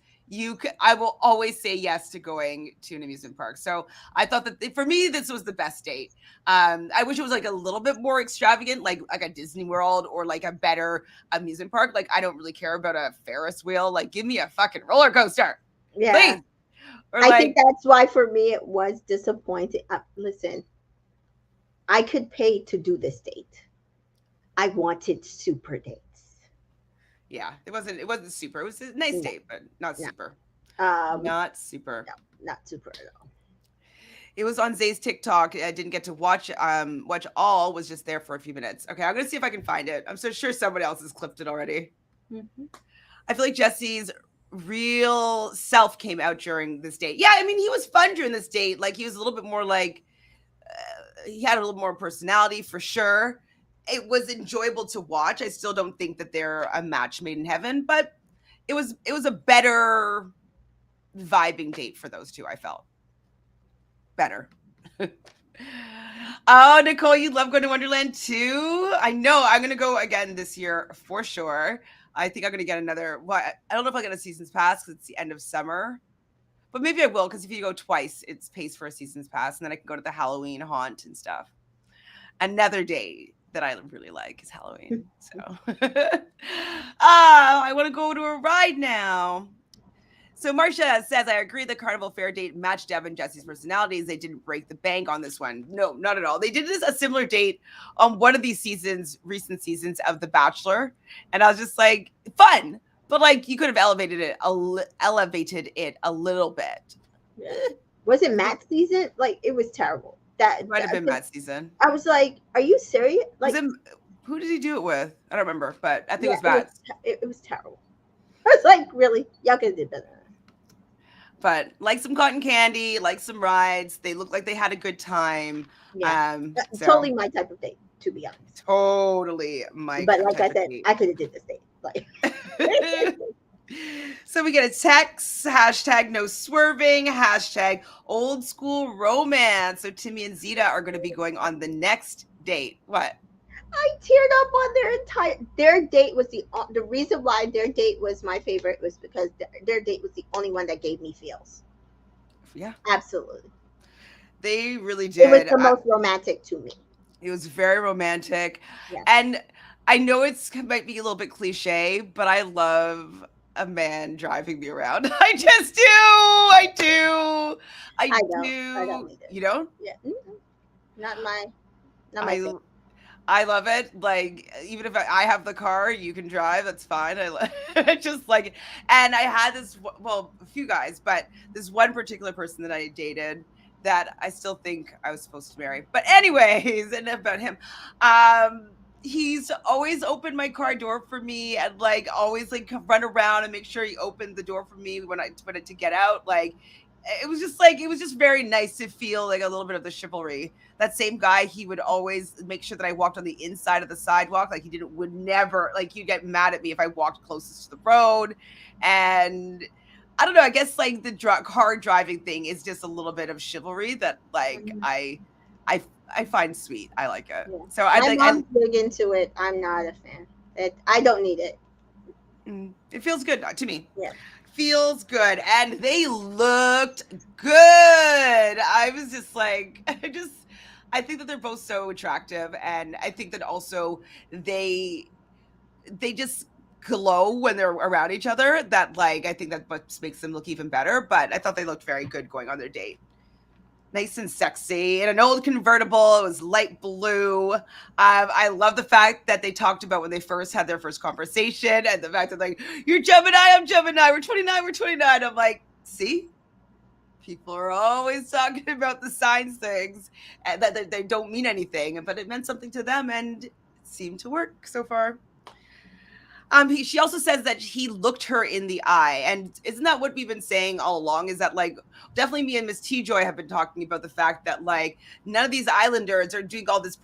I will always say yes to going to an amusement park. So I thought that for me, this was the best date. I wish it was like a little bit more extravagant, like a Disney World or like a better amusement park. Like I don't really care about a Ferris wheel. Like give me a fucking roller coaster, please. Or I think that's why for me it was disappointing. Listen, I could pay to do this date. I wanted super dates. Yeah, it wasn't super. It was a nice date, but not No. super. Not super. No, not super at all. It was on Zay's TikTok. I didn't get to watch all. Was just there for a few minutes. Okay, I'm gonna see if I can find it. I'm so sure somebody else has clipped it already. Mm-hmm. I feel like Jesse's real self came out during this date. Yeah, I mean he was fun during this date. Like he was a little bit more like he had a little more personality for sure. It was enjoyable to watch. I still don't think that they're a match made in heaven, but it was a better vibing date for those two. I felt better. Oh, Nicole, you love going to Wonderland too? I know. I'm going to go again this year for sure. I think I'm going to get another. Well, I don't know if I'll get a season's pass because it's the end of summer. But maybe I will because if you go twice, it's pays for a season's pass. And then I can go to the Halloween haunt and stuff. Another day that I really like is Halloween. So I want to go to a ride now. So Marcia says, I agree the Carnival Fair date matched Devin and Jesse's personalities. They didn't break the bank on this one. No, not at all. They did a similar date on one of these recent seasons of The Bachelor. And I was just like, fun. But like you could have elevated it a little bit. Yeah. Was it Matt's season? Like it was terrible. That might have been Matt's season. I was like, are you serious? Like who did he do it with? I don't remember, but I think it was Matt's. It was terrible. I was like, really? Y'all could have did better. But like some cotton candy, like some rides. They look like they had a good time. Yeah. Totally my type of date, to be honest. Totally my But like I said, I could have did this date. Like So we get a text, hashtag no swerving, hashtag old school romance. So Timmy and Zeta are going to be going on the next date. What? I teared up on their date was the reason why their date was my favorite was because their date was the only one that gave me feels. Yeah. Absolutely. They really did. It was the most romantic to me. It was very romantic. Yes. And I know it might be a little bit cliche, but I love a man driving me around. I just do. I do. I don't need it. You don't? Yeah. Not my thing. I love it. Like, even if I have the car, you can drive. That's fine. I just like it. And I had a few guys, but this one particular person that I dated that I still think I was supposed to marry. But anyways, and about him, he's always opened my car door for me and like always like run around and make sure he opened the door for me when I wanted to get out. Like, it was just very nice to feel like a little bit of the chivalry. That same guy, he would always make sure that I walked on the inside of the sidewalk. Like would never, like he'd get mad at me if I walked closest to the road. And I don't know, I guess like the car driving thing is just a little bit of chivalry that like I find sweet. I like it. Yeah. So I'm big into it. I'm not a fan. I don't need it. It feels good to me. Yeah. Feels good, and they looked good. I was just like, I think that they're both so attractive, and I think that also they just glow when they're around each other. That like I think that makes them look even better. But I thought they looked very good going on their date. Nice and sexy in an old convertible. It was light blue. I love the fact that they talked about when they first had their first conversation and the fact that like, you're Gemini, I'm Gemini, we're 29. I'm like, see? People are always talking about the signs things and that they don't mean anything, but it meant something to them and it seemed to work so far. She also says that he looked her in the eye. And isn't that what we've been saying all along? Is that like, definitely me and Miss T-Joy have been talking about the fact that like none of these islanders are doing all this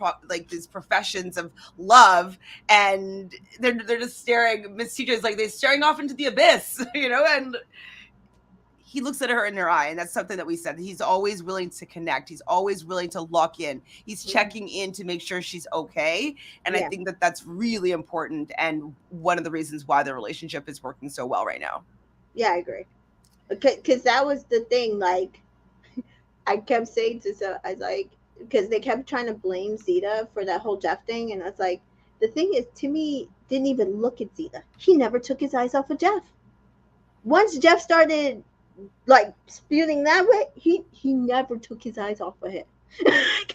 these professions of love. And they're just staring, Miss T-Joy's like, they're staring off into the abyss, you know? And he looks at her in her eye, and that's something that we said. He's always willing to connect. He's always willing to lock in. He's checking in to make sure she's okay. And I think that that's really important and one of the reasons why the relationship is working so well right now. Yeah, I agree. because that was the thing. Like I kept saying to so I was like, because they kept trying to blame Zeta for that whole Jeff thing, and I was like, the thing is, Timmy didn't even look at Zeta. He never took his eyes off of Jeff. Once Jeff started like spewing that way, he never took his eyes off of him.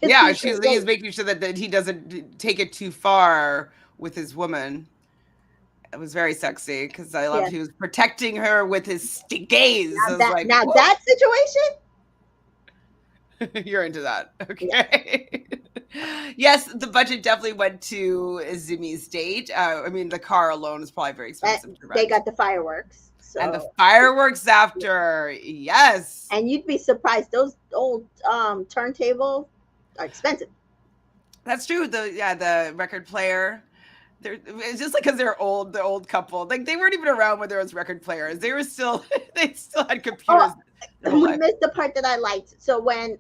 Yeah, he's making sure that he doesn't take it too far with his woman. It was very sexy because I loved he was protecting her with his gaze. Now that situation, you're into that, okay? Yes, the budget definitely went to Zimmy's date. I mean, the car alone is probably very expensive to rent. They got the fireworks. So. And the fireworks after, yes. And you'd be surprised; those old turntables are expensive. That's true. The record player. It's just like because they're old couple. Like they weren't even around when there was record players. They still had computers. We missed the part that I liked. So when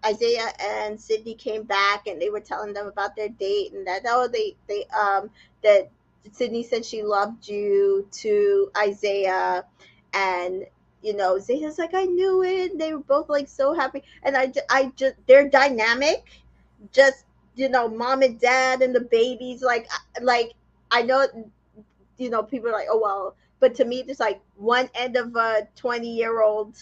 Isaiah and Sydney came back and they were telling them about their date and that that Sydney said she loved you to Isaiah, and Zeta's like, I knew it. They were both like so happy, and I just their dynamic, just mom and dad and the babies, like I know, people are like, oh well, but to me, it's like one end of a 20-year-old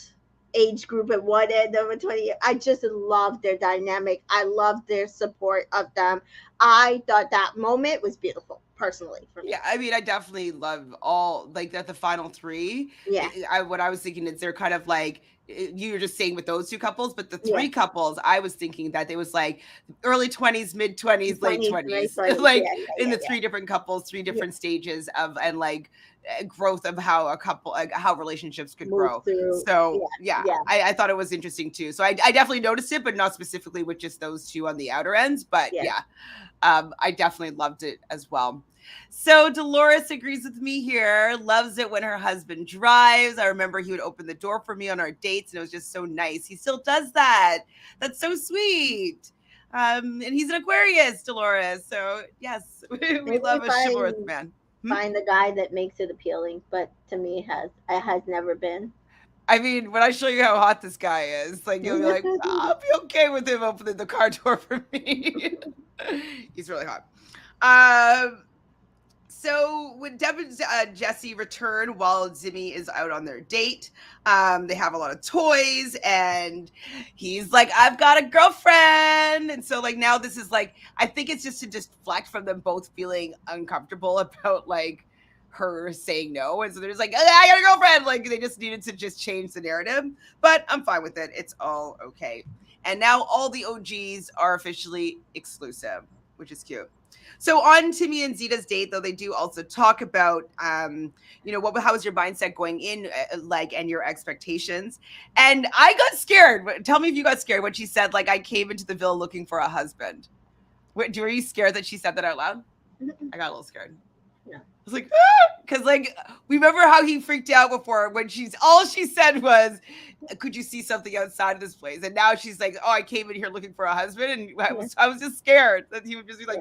age group and one end of a 20-year. I just love their dynamic. I love their support of them. I thought that moment was beautiful, personally, for me. Yeah, I mean, I definitely love all, like, that the final three. Yeah. What I was thinking is they're kind of like, you were just saying with those two couples, but the three couples, I was thinking that they was like early 20s, mid 20s, late 20s, like in the three different couples, three different stages of, and like growth of how a couple, like how relationships could grow. So I thought it was interesting too. So I definitely noticed it, but not specifically with just those two on the outer ends, but I definitely loved it as well. So Dolores agrees with me here, loves it when her husband drives. I remember he would open the door for me on our dates, and it was just so nice. He still does that. That's so sweet. And he's an Aquarius, Dolores. So yes, we love a chivalrous man. Find the guy that makes it appealing, but to me it has never been. I mean, when I show you how hot this guy is, like you'll be like, I'll be okay with him opening the car door for me. He's really hot. So when Devin and Jesse return while Zimmy is out on their date, they have a lot of toys, and he's like, I've got a girlfriend. And so like now this is like, I think it's just to deflect from them both feeling uncomfortable about like her saying no. And so they're just like, I got a girlfriend. Like they just needed to just change the narrative, but I'm fine with it. It's all okay. And now all the OGs are officially exclusive, which is cute. So on Timmy and Zeta's date, though, they do also talk about, how was your mindset going in, and your expectations. And I got scared. Tell me if you got scared when she said, like, I came into the villa looking for a husband. Were you scared that she said that out loud? I got a little scared. Yeah. I was like, because like we remember how he freaked out before when all she said was, could you see something outside of this place? And now she's like, oh, I came in here looking for a husband, and I was just scared that he would just be like,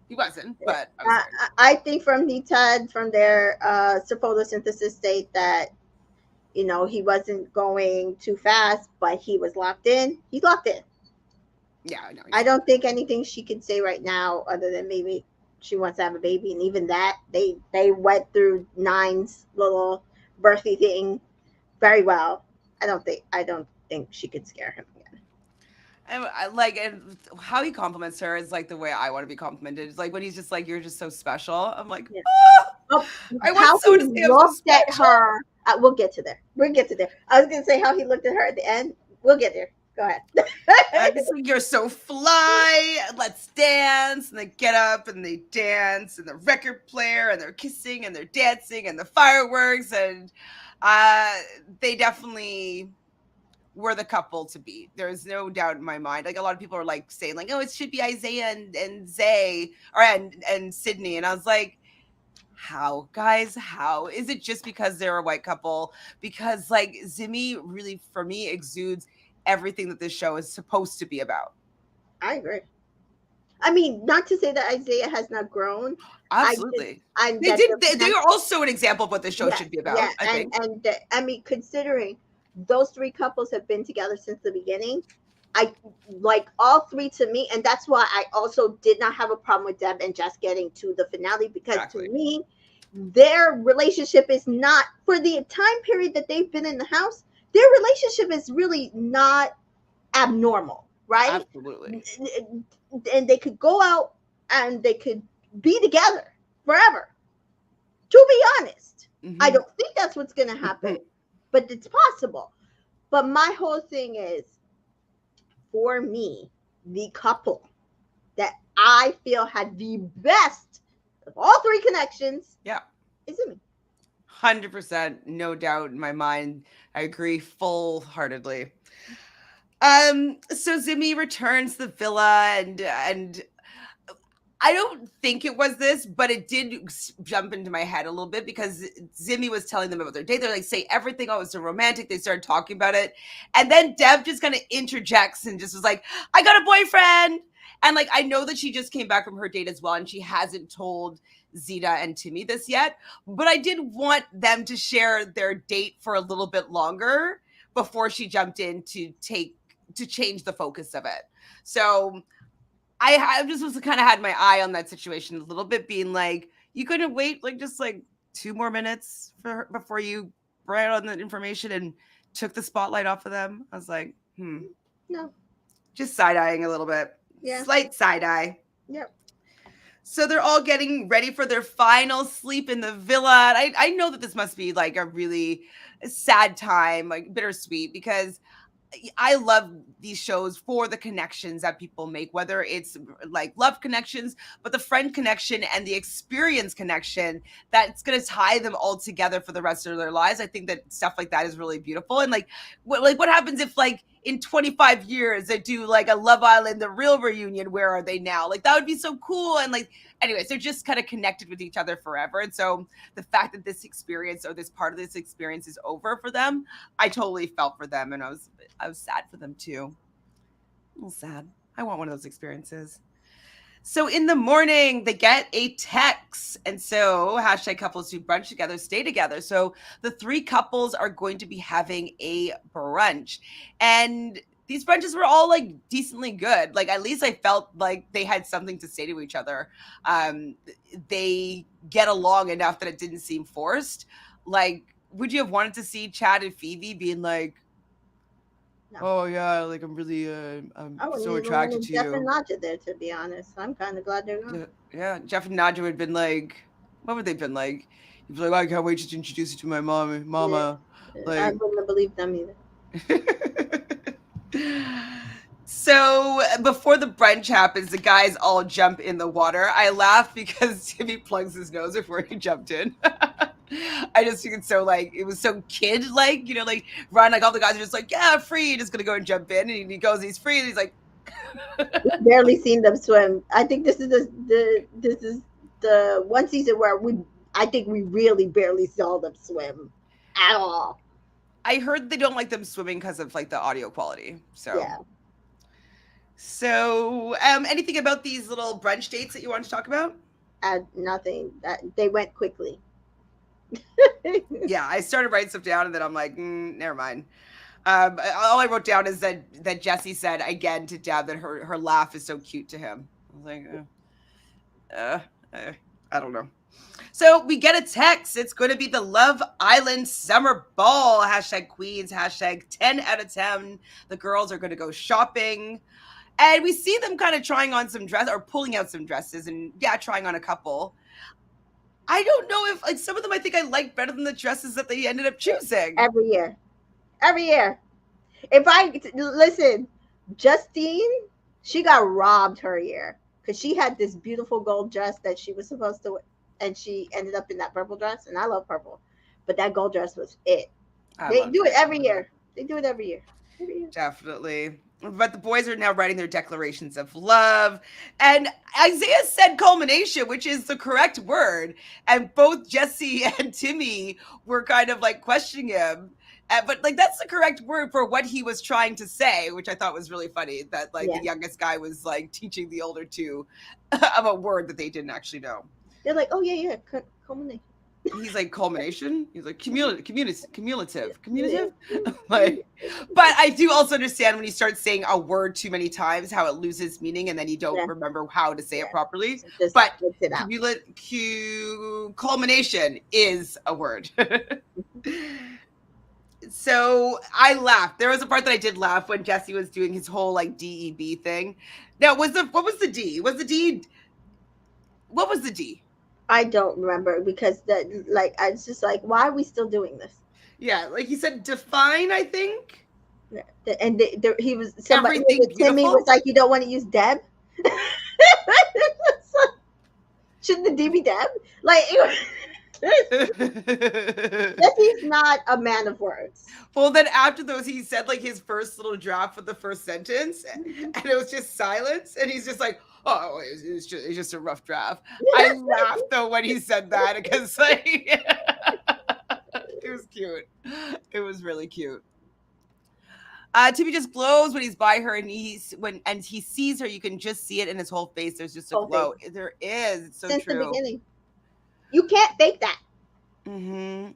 he wasn't, but I think from their photosynthesis date that he wasn't going too fast, but he was locked in. He's locked in. Yeah, I know. I don't think anything she could say right now other than maybe she wants to have a baby, and even that they went through Nine's little birthy thing very well. I don't think she could scare him again. And how he compliments her is like the way I want to be complimented. It's like when he's just like, "You're just so special." I'm like, I want so to say looked at her. We'll get to there. I was gonna say how he looked at her at the end. We'll get there. Go ahead. Like, you're so fly. Let's dance. And they get up and they dance, and the record player, and they're kissing and they're dancing and the fireworks, and they definitely were the couple to be. There's no doubt in my mind. Like a lot of people are like saying like, oh, it should be Isaiah and Zay and Sydney, and I was like, how, guys? How is it just because they're a white couple? Because like Zimmy really, for me, exudes everything that this show is supposed to be about. I agree. I mean, not to say that Isaiah has not grown. Absolutely. They are also an example of what the show should be about, I think. I mean, considering those three couples have been together since the beginning, I like all three to me, and that's why I also did not have a problem with Deb and Jess getting to the finale, because to me, their relationship is not, for the time period that they've been in the house, their relationship is really not abnormal, right? Absolutely. And they could go out and they could be together forever. To be honest, I don't think that's what's going to happen, but it's possible. But my whole thing is, for me, the couple that I feel had the best of all three connections, is Zimmy. 100%, no doubt in my mind. I agree full-heartedly. So Zimmy returns to the villa, and I don't think it was this, but it did jump into my head a little bit, because Zimmy was telling them about their date. They're like, say everything. Oh, it's so romantic. They started talking about it. And then Deb just kind of interjects and just was like, I got a boyfriend. And like, I know that she just came back from her date as well, and she hasn't told Zeta and Timmy this yet, but I did want them to share their date for a little bit longer before she jumped in to change the focus of it. So I just was kind of had my eye on that situation a little bit, being like, you couldn't wait like just like 2 more minutes for her before you brought on that information and took the spotlight off of them. I was like, no, just side-eyeing a little bit. Slight side-eye. Yep. So they're all getting ready for their final sleep in the villa. And I know that this must be like a really sad time, like bittersweet, because I love these shows for the connections that people make, whether it's like love connections, but the friend connection and the experience connection that's going to tie them all together for the rest of their lives. I think that stuff like that is really beautiful. And like what happens if like in 25 years they do like a Love Island, the real reunion, where are they now? Like that would be so cool. And like, anyways, they're just kind of connected with each other forever. And so the fact that this experience or this part of this experience is over for them, I totally felt for them. And I was sad for them too. A little sad. I want one of those experiences. So in the morning, they get a text. And so #couples who brunch together stay together. So the three couples are going to be having a brunch. And these brunches were all like decently good. Like at least I felt like they had something to say to each other. They get along enough that it didn't seem forced. Like, would you have wanted to see Chad and Phoebe being like, no. Oh yeah, like I'm really I'm so attracted to Jeff you. and Nadja there, to be honest. I'm kind of glad they're gone. Yeah, Jeff and Nadja would have been like, what would they have been like? You'd be like, I can't wait to introduce you to my mama. Yeah. Like, I wouldn't have believed them either. So before the brunch happens, the guys all jump in the water. I laugh because Timmy plugs his nose before he jumped in. I just think it's so like, it was so kid like, you know, like Ron, like all the guys are just like, yeah, free, just gonna go and jump in, and he goes, he's free, and he's like, we've barely seen them swim. I think this is the one season where I think we really barely saw them swim at all. I heard they don't like them swimming because of like the audio quality. So yeah. So anything about these little brunch dates that you want to talk about? Nothing. They went quickly. Yeah, I started writing stuff down, and then I'm like, never mind. All I wrote down is that Jesse said again to Deb that her laugh is so cute to him. I was like, I don't know. So we get a text. It's going to be the Love Island Summer Ball. #Queens. #10 out of 10. The girls are going to go shopping. And we see them kind of trying on some dress or pulling out some dresses and trying on a couple. I don't know if like some of them I think I like better than the dresses that they ended up choosing. Every year. If I listen, Justine, she got robbed her year because she had this beautiful gold dress that she was supposed to, and she ended up in that purple dress. And I love purple, but that gold dress was it. They do it every year. Definitely. But the boys are now writing their declarations of love. And Isaiah said culmination, which is the correct word. And both Jesse and Timmy were kind of like questioning him. But like that's the correct word for what he was trying to say, which I thought was really funny. That like the youngest guy was like teaching the older two of a word that they didn't actually know. They're like, oh yeah, culmination. He's like culmination. He's like cumulative. Like, but I do also understand when you start saying a word too many times, how it loses meaning, and then you don't remember how to say it properly. So but it out. Culmination is a word. So I laughed. There was a part that I did laugh when Jesse was doing his whole like DEB thing. Now, what was the D? What was the D? I don't remember because I was just like, why are we still doing this? Yeah, like he said, define, I think. And he was somebody. Timmy was like, you don't want to use Deb. Shouldn't the D be Deb? Like, Jesse's not a man of words. Well, then after those, he said like his first little draft for the first sentence, and it was just silence, and he's just like, "Oh, it's just a rough draft." I laughed though when he said that because like it was cute. It was really cute. Timmy just glows when he's by her, and he sees her. You can just see it in his whole face. There's just a glow. There is. It's so Since true. the beginning, you can't fake that. Mm-hmm.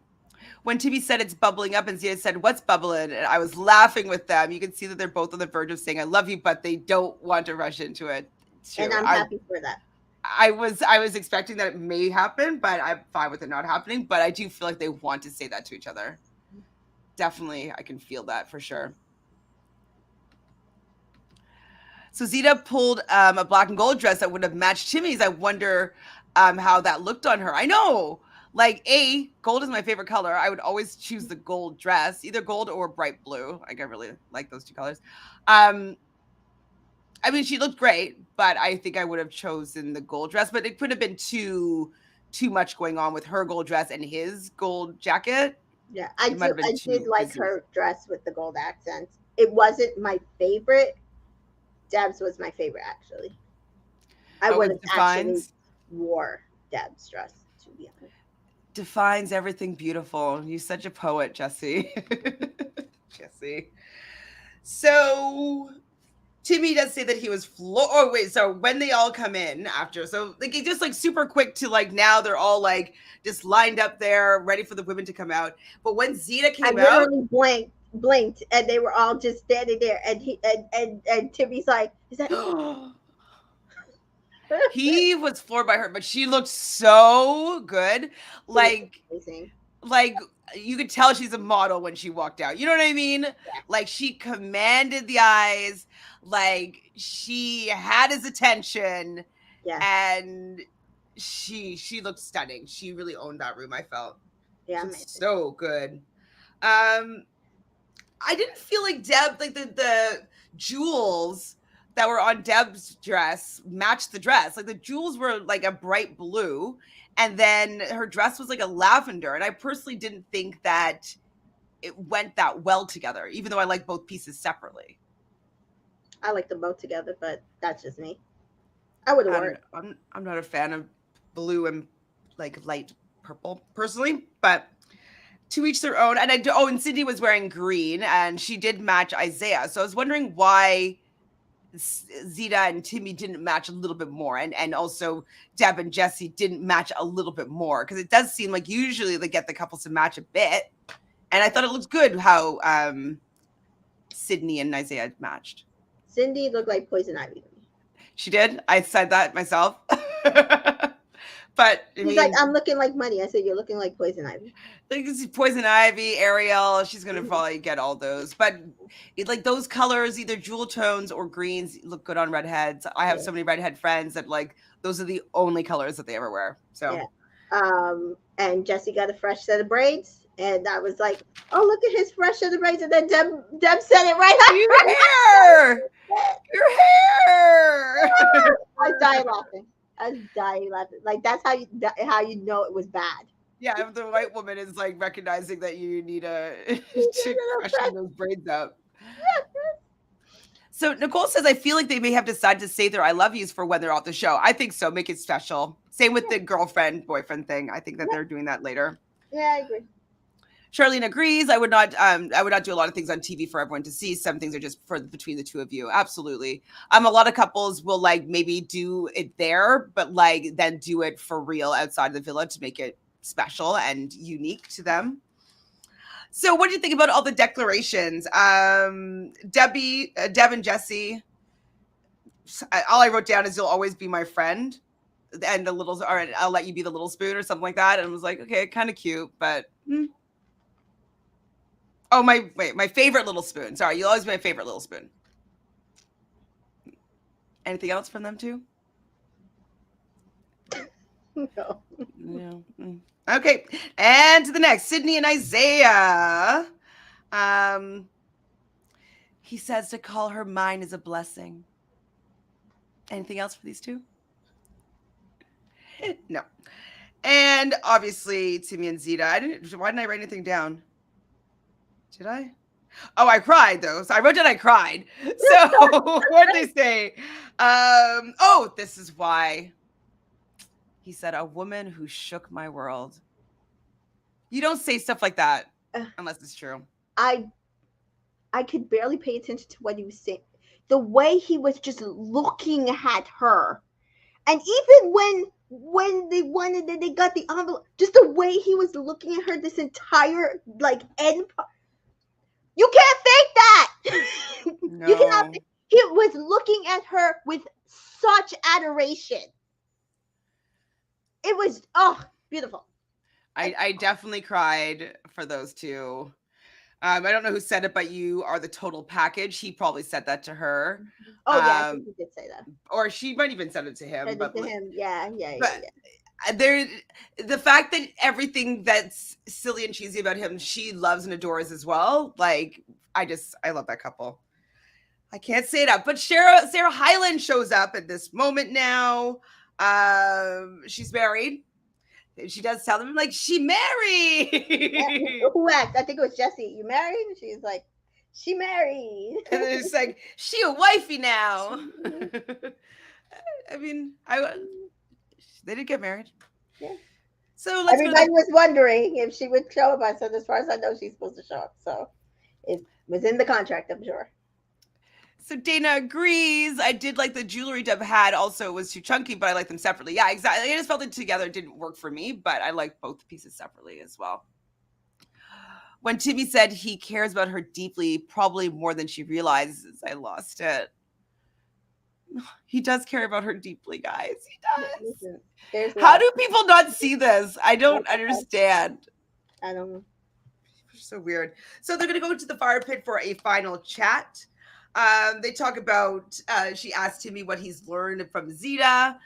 When Timmy said it's bubbling up, and Zia said, "What's bubbling?" and I was laughing with them. You can see that they're both on the verge of saying, "I love you," but they don't want to rush into it. And I'm happy for that. I was expecting that it may happen, but I'm fine with it not happening. But I do feel like they want to say that to each other. Definitely, I can feel that for sure. So Zita pulled a black and gold dress that would have matched Timmy's. I wonder how that looked on her. I know. Like, gold is my favorite color. I would always choose the gold dress, either gold or bright blue. Like, I really like those two colors. I mean, she looked great, but I think I would have chosen the gold dress. But it could have been too much going on with her gold dress and his gold jacket. Yeah, I did like her dress with the gold accents. It wasn't my favorite. Deb's was my favorite, actually. I would have actually wore Deb's dress, to be honest. Defines everything beautiful. You're such a poet, Jesse. Jesse. So Timmy does say that he was so when they all come in after, so like it's just like super quick to like now they're all like just lined up there ready for the women to come out. But when Zita came out, I literally blinked and they were all just standing there, and he and Timmy's like, is that he was floored by her, but she looked so good. Like you could tell she's a model when she walked out. You know what I mean? Yeah. Like she commanded the eyes, like she had his attention. Yeah. And she looked stunning. She really owned that room, I felt. Yeah. So good. I didn't feel like Deb, like the jewels that were on Deb's dress matched the dress. Like the jewels were like a bright blue, and then her dress was like a lavender. And I personally didn't think that it went that well together, even though I like both pieces separately. I like them both together, but that's just me. I would have worn it. I'm not a fan of blue and like light purple personally, but to each their own. And and Cindy was wearing green, and she did match Isaiah. So I was wondering why Zita and Timmy didn't match a little bit more, and also Deb and Jesse didn't match a little bit more, because it does seem like usually they get the couples to match a bit, and I thought it looked good how Sydney and Isaiah matched. Cindy looked like Poison Ivy. She did. I said that myself. But she's like, I'm looking like money. I said, you're looking like Poison Ivy. Like Poison Ivy, Ariel, she's gonna probably get all those. But like those colors, either jewel tones or greens, look good on redheads. I have so many redhead friends that like those are the only colors that they ever wear. So and Jesse got a fresh set of braids, and I was like, oh, look at his fresh set of braids. And then Deb said it right. Your hair. I died laughing. Like that's how you know it was bad. Yeah, if the white woman is like recognizing that you need to freshen those braids out. So Nicole says, I feel like they may have decided to save their I love yous for when they're off the show. I think so. Make it special. Same with the girlfriend, boyfriend thing. I think that they're doing that later. Yeah, I agree. Charlene agrees. I would not do a lot of things on TV for everyone to see. Some things are just for between the two of you. Absolutely. A lot of couples will like maybe do it there, but like then do it for real outside the villa to make it special and unique to them. So what do you think about all the declarations? Deb and Jesse, all I wrote down is you'll always be my friend. And the little, or I'll let you be the little spoon or something like that. And I was like, okay, kind of cute, but oh, my favorite little spoon. Sorry, you'll always be my favorite little spoon. Anything else from them too? No. No. Okay, and to the next, Sydney and Isaiah. He says to call her mine is a blessing. Anything else for these two? No. And obviously, Timmy and Zeta. Why didn't I write anything down? Did I? Oh, I cried though. So I wrote down I cried. So what did they say? Oh, this is why. He said, a woman who shook my world. You don't say stuff like that unless it's true. I could barely pay attention to what he was saying. The way he was just looking at her. And even when they wanted that they got the envelope, just the way he was looking at her this entire like end part. You can't fake that. No. You cannot. He was looking at her with such adoration. It was beautiful. I definitely cried for those two. I don't know who said it, but you are the total package. He probably said that to her. Oh yeah, I think he did say that. Or she might even said it to him. Said but it to him. Yeah. The fact that everything that's silly and cheesy about him, she loves and adores as well. Like, I love that couple. I can't say it up, but Sarah Hyland shows up at this moment now. She's married. She does tell them like she married. Who asked? I think it was Jesse. You married? She's like, she married. And then it's like, she a wifey now. I mean, they did get married. Yeah. So everybody was wondering if she would show up. I said, as far as I know, she's supposed to show up. So it was in the contract, I'm sure. So Dana agrees. I did like the jewelry Deb had. Also, it was too chunky, but I like them separately. Yeah, exactly. I just felt it together didn't work for me, but I like both pieces separately as well. When Timmy said he cares about her deeply, probably more than she realizes, I lost it. He does care about her deeply, guys. He does. How do people not see this? I don't understand. I don't know. So weird. So they're going to go into the fire pit for a final chat. They talk about, she asked Timmy what he's learned from Zeta,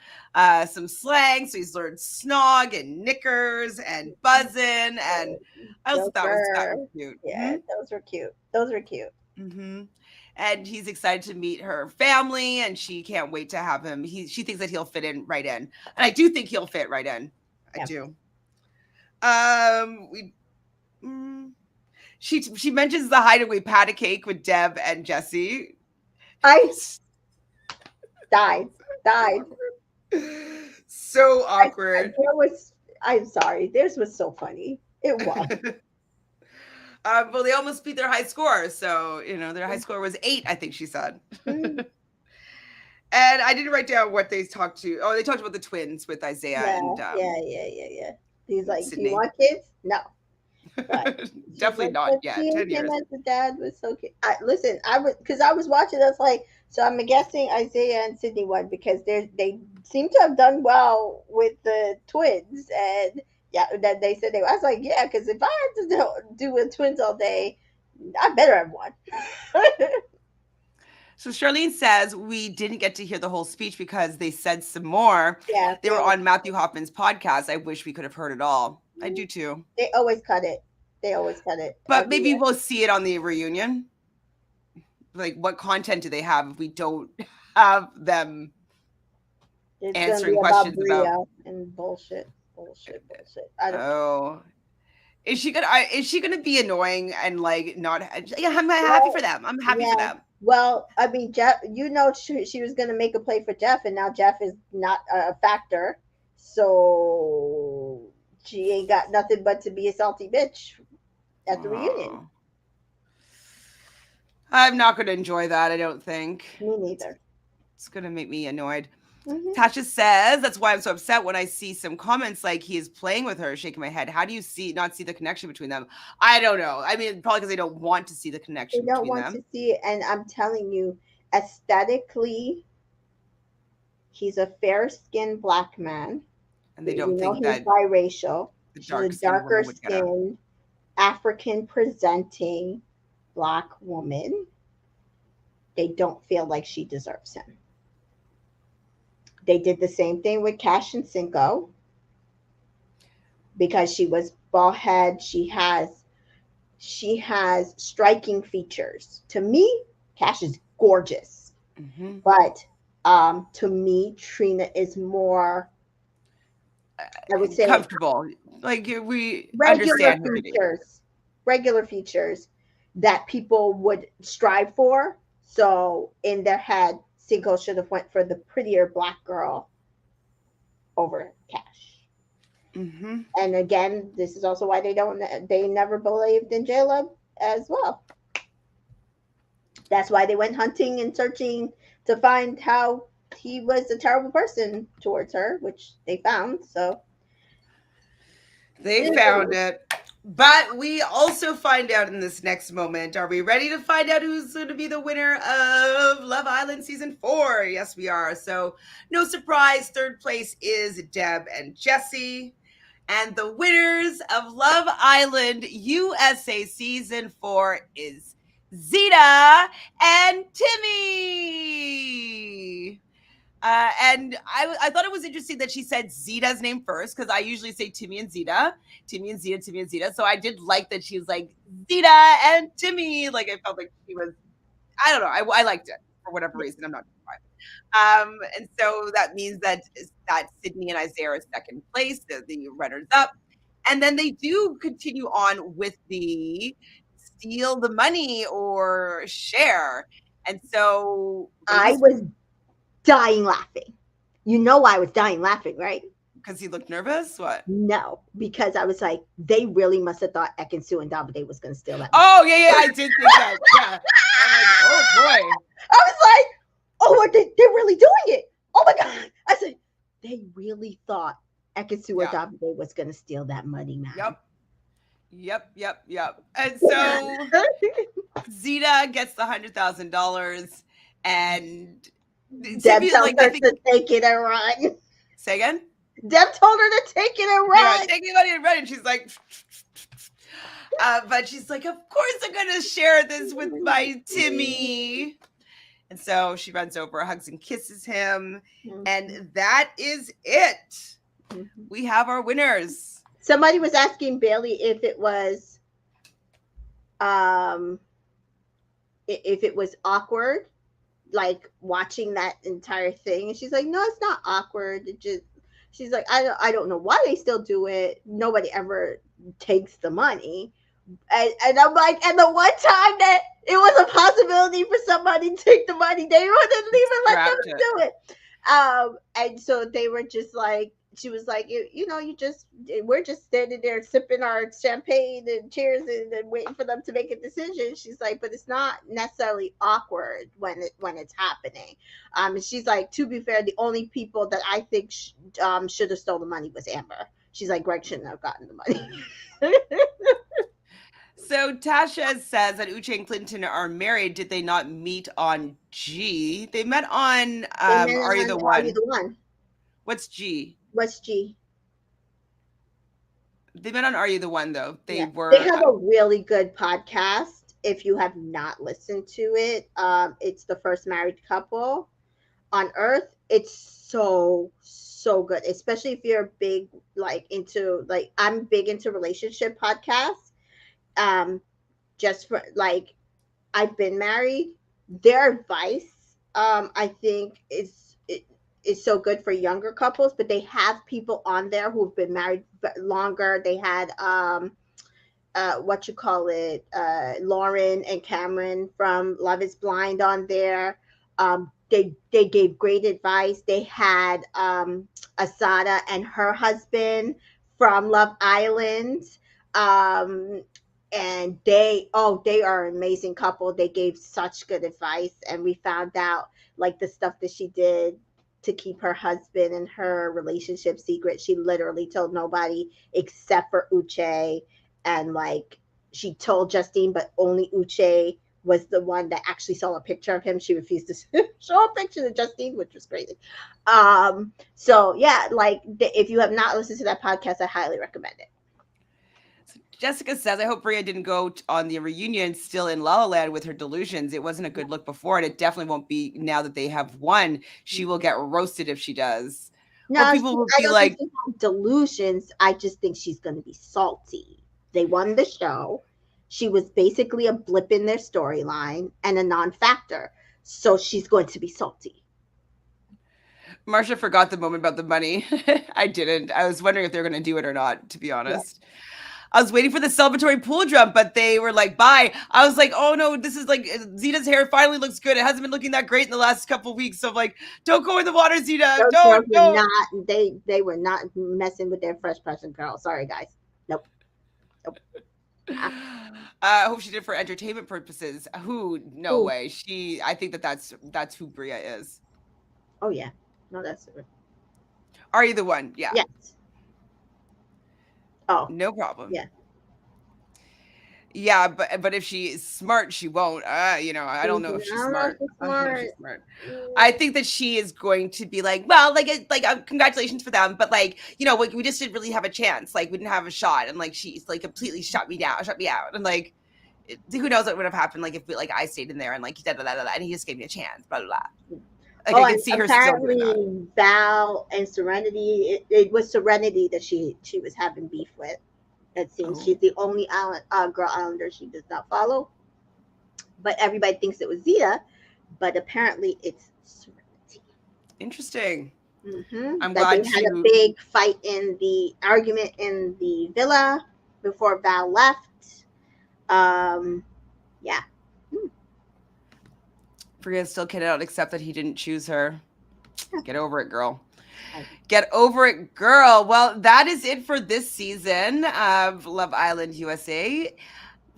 some slang. So he's learned snog and knickers and buzzin'. And I also thought that was cute. Yeah, those were cute. Those were cute. Mm-hmm. And he's excited to meet her family and she can't wait to have him. She thinks that he'll fit in right in. And I do think he'll fit right in. I do. She mentions the hideaway patty cake with Deb and Jesse. I died. So awkward. I'm sorry. Theirs was so funny. It was. Well, they almost beat their high score. So, their high score was 8, I think she said. And I didn't write down what they talked to. Oh, they talked about the twins with Isaiah. Yeah. He's like, Sydney. do you want kids? No. Definitely not yet. 10 years. Him as the dad was so cute. Listen, I was watching. I was like, so I'm guessing Isaiah and Sydney won because they seem to have done well with the twins, and that they said I was like, yeah, because if I had to do with twins all day, I better have won. So Charlene says we didn't get to hear the whole speech because they said some more. Yeah, they were on Matthew Hoffman's podcast. I wish we could have heard it all. I do too. They always cut it. But maybe we'll see it on the reunion. Like, what content do they have if we don't have them answering questions about and bullshit? I don't know. Is she gonna be annoying and like not? Yeah, I'm happy for them. I'm happy for them. Well, I mean, Jeff, she was gonna make a play for Jeff, and now Jeff is not a factor, so she ain't got nothing but to be a salty bitch. at the reunion. Oh. I'm not going to enjoy that, I don't think. Me neither. It's going to make me annoyed. Mhm. Tasha says, that's why I'm so upset when I see some comments like he is playing with her, shaking my head. How do you not see the connection between them? I don't know. I mean, probably because they don't want to see the They connection don't between want them. to see it, and I'm telling you, aesthetically, he's a fair-skinned black man. And they You don't know think he's that biracial. the She's a dark-skinned woman would get her. darker-skinned, African-presenting black woman. They don't feel like she deserves him. They did the same thing with Cash and Cinco because she was bald head. She has striking features. To me, Cash is gorgeous, but to me, Trina is more, I would say, comfortable. Like we regular understand her. regular features that people would strive for. So in their head, Cinco should have went for the prettier black girl over Cash. And again, this is also why they never believed in J-Lo as well. That's why they went hunting and searching to find how he was a terrible person towards her, which they found. So they found it. But we also find out in this next moment. Are we ready to find out who's going to be the winner of Love Island Season 4? Yes, we are. So, no surprise, third place is Deb and Jesse. And the winners of Love Island USA Season 4 is Zeta and Timmy. And I thought it was interesting that she said Zeta's name first, because I usually say Timmy and Zeta. So I did like that she was like Zeta and Timmy. Like I felt like she was, I don't know, I liked it for whatever reason. I'm not sure why. And so that means that Sydney and Isaiah are second place, the runners up. And then they do continue on with the steal the money or share. And so I was dying laughing. You know why I was dying laughing, right? Because he looked nervous? What? No, because I was like, they really must have thought Ekin-Su and Davide was going to steal that money. Oh, yeah, I did think that. Yeah. I'm like, oh, boy. I was like, oh, they're really doing it. Oh, my God. I said, they really thought Ekin-Su or Davide was going to steal that money, man. Yep. And so Zeta gets the $100,000 and Deb tells her to take it and run. Say again? Deb told her to take it and run. Yeah, take the money and run. And she's like, but she's like, of course I'm going to share this with my Timmy. And so she runs over, hugs and kisses him. And that is it. We have our winners. Somebody was asking Bailey if it was awkward, like watching that entire thing. And she's like, no, it's not awkward. It just, she's like, I don't know why they still do it. Nobody ever takes the money. And I'm like, and the one time that it was a possibility for somebody to take the money, they wouldn't even let them do it. And so they were just like, she was like, we're just standing there sipping our champagne and cheers and waiting for them to make a decision. She's like, but it's not necessarily awkward when it's happening. And she's like, to be fair, the only people that I think should have stolen the money was Amber. She's like, Greg shouldn't have gotten the money. So Tasha says that Uche and Clinton are married. Did they not meet on G? They met on Are You the One? Are You the One? What's G? What's G? They met on Are You the One, though. They have a really good podcast. If you have not listened to it, it's The First Married Couple on Earth. It's so good, especially if you're big I'm big into relationship podcasts. Just for like, I've been married. Their advice, I think is so good for younger couples, but they have people on there who've been married longer. They had Lauren and Cameron from Love Is Blind on there. They gave great advice. They had Asada and her husband from Love Island. and they are an amazing couple. They gave such good advice, and we found out like the stuff that she did to keep her husband and her relationship secret. She literally told nobody except for Uche, and like she told Justine, but only Uche was the one that actually saw a picture of him. She refused to show a picture to Justine, which was crazy. So yeah, like if you have not listened to that podcast, I highly recommend it. Jessica says, I hope Bria didn't go on the reunion still in La La Land with her delusions. It wasn't a good look before, and it definitely won't be now that they have won. She will get roasted if she does. No, people will I be don't like, think she has delusions. I just think she's going to be salty. They won the show. She was basically a blip in their storyline and a non-factor. So she's going to be salty. Marsha forgot the moment about the money. I didn't. I was wondering if they were going to do it or not, to be honest. Yeah. I was waiting for the celebratory pool jump, but they were like, bye. I was like, oh no, this is like, Zeta's hair finally looks good. It hasn't been looking that great in the last couple of weeks. So I'm like, don't go in the water, Zeta. Those don't. Were not, they were not messing with their fresh person girl. Sorry, guys. Nope. I hope she did it for entertainment purposes. No way. I think that's who Bria is. Oh yeah. No, that's it. Are you the one? Yeah. Yes. Oh. No problem. Yeah. Yeah, but if she is smart, she won't. I don't know if she's smart. I think that she is going to be like, well, congratulations for them, but like, we just didn't really have a chance. Like, we didn't have a shot, and like she's like completely shut me out, and like, who knows what would have happened? Like if I stayed in there and like and he just gave me a chance, blah blah blah. Like I can see her apparently Val and Serenity. It was Serenity that she was having beef with. It seems she's the only girl Islander she does not follow. But everybody thinks it was Zeta, but apparently it's Serenity. Interesting. Mm-hmm. I'm glad they had a big fight argument in the villa before Val left. Yeah. Bria still cannot accept that he didn't choose her. Get over it, girl. Get over it, girl. Well, that is it for this season of Love Island USA.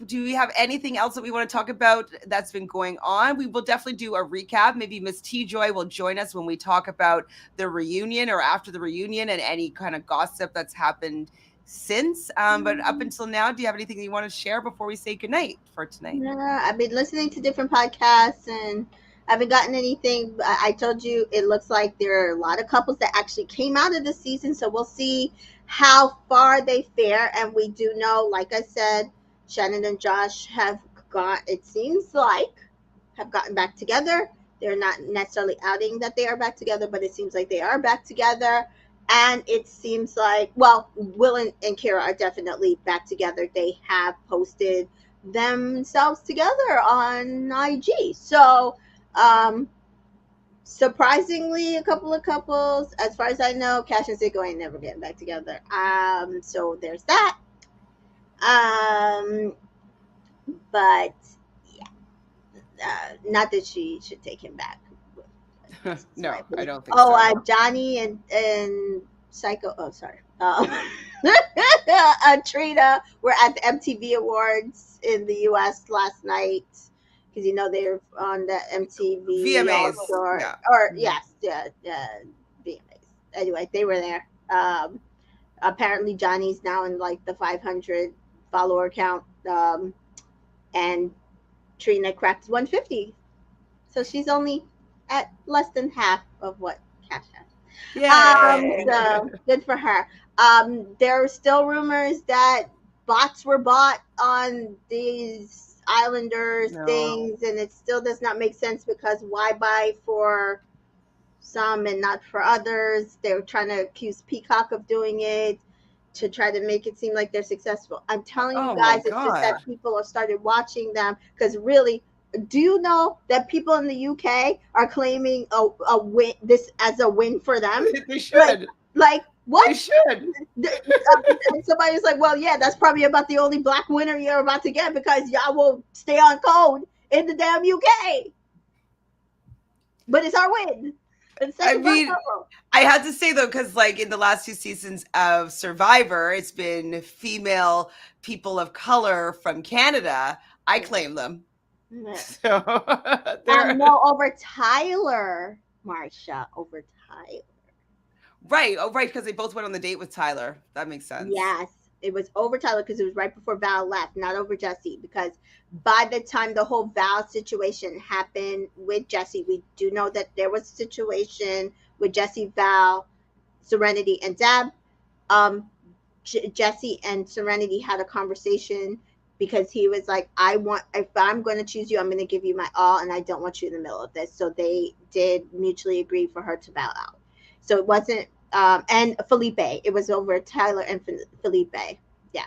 Do we have anything else that we want to talk about that's been going on? We will definitely do a recap. Maybe Miss T Joy will join us when we talk about the reunion or after the reunion and any kind of gossip that's happened since. But up until now, do you have anything you want to share before we say goodnight for tonight? Yeah, I've been listening to different podcasts and I haven't gotten anything. I told you it looks like there are a lot of couples that actually came out of the season. So we'll see how far they fare. And we do know, like I said, Shannon and Josh have gotten back together. They're not necessarily outing that they are back together, but it seems like they are back together. And it seems like, well, Will and Kira are definitely back together. They have posted themselves together on IG. So, surprisingly, a couple of couples, as far as I know, Cash and Zico ain't never getting back together. So there's that. But yeah, not that she should take him back. No, I don't think so. Johnny and Psycho. Oh, sorry. Trina were at the MTV Awards in the U.S. last night. Because they're on the MTV VMAs, VMAs. Anyway, they were there. Apparently, Johnny's now in like the 500 follower count, and Trina cracked 150. So she's only at less than half of what Cash has. Yeah. So good for her. There are still rumors that bots were bought on these Islanders things, and it still does not make sense because why buy for some and not for others? They're trying to accuse Peacock of doing it to try to make it seem like they're successful. I'm telling you guys, it's just that people have started watching them because really, do you know that people in the UK are claiming a win, this as a win for them? They should. Like what? They should. And somebody's like, well, yeah, that's probably about the only black winner you're about to get because y'all will stay on code in the damn UK. But it's our win. It's such I a fun mean, couple. I had to say though, because like in the last 2 seasons of Survivor, it's been female people of color from Canada. I claim them. Yeah. So they're No, over Tyler, Marsha, over Tyler. right. Oh, right, because they both went on the date with Tyler. That makes sense. Yes, it was over Tyler because it was right before Val left, not over Jesse. Because by the time the whole Val situation happened with Jesse, we do know that there was a situation with Jesse, Val, Serenity, and Deb. Um, Jesse and Serenity had a conversation because he was like, if I'm going to choose you, I'm going to give you my all, and I don't want you in the middle of this. So they did mutually agree for her to bow out. So it wasn't, and Felipe, it was over Tyler and Felipe. Yeah.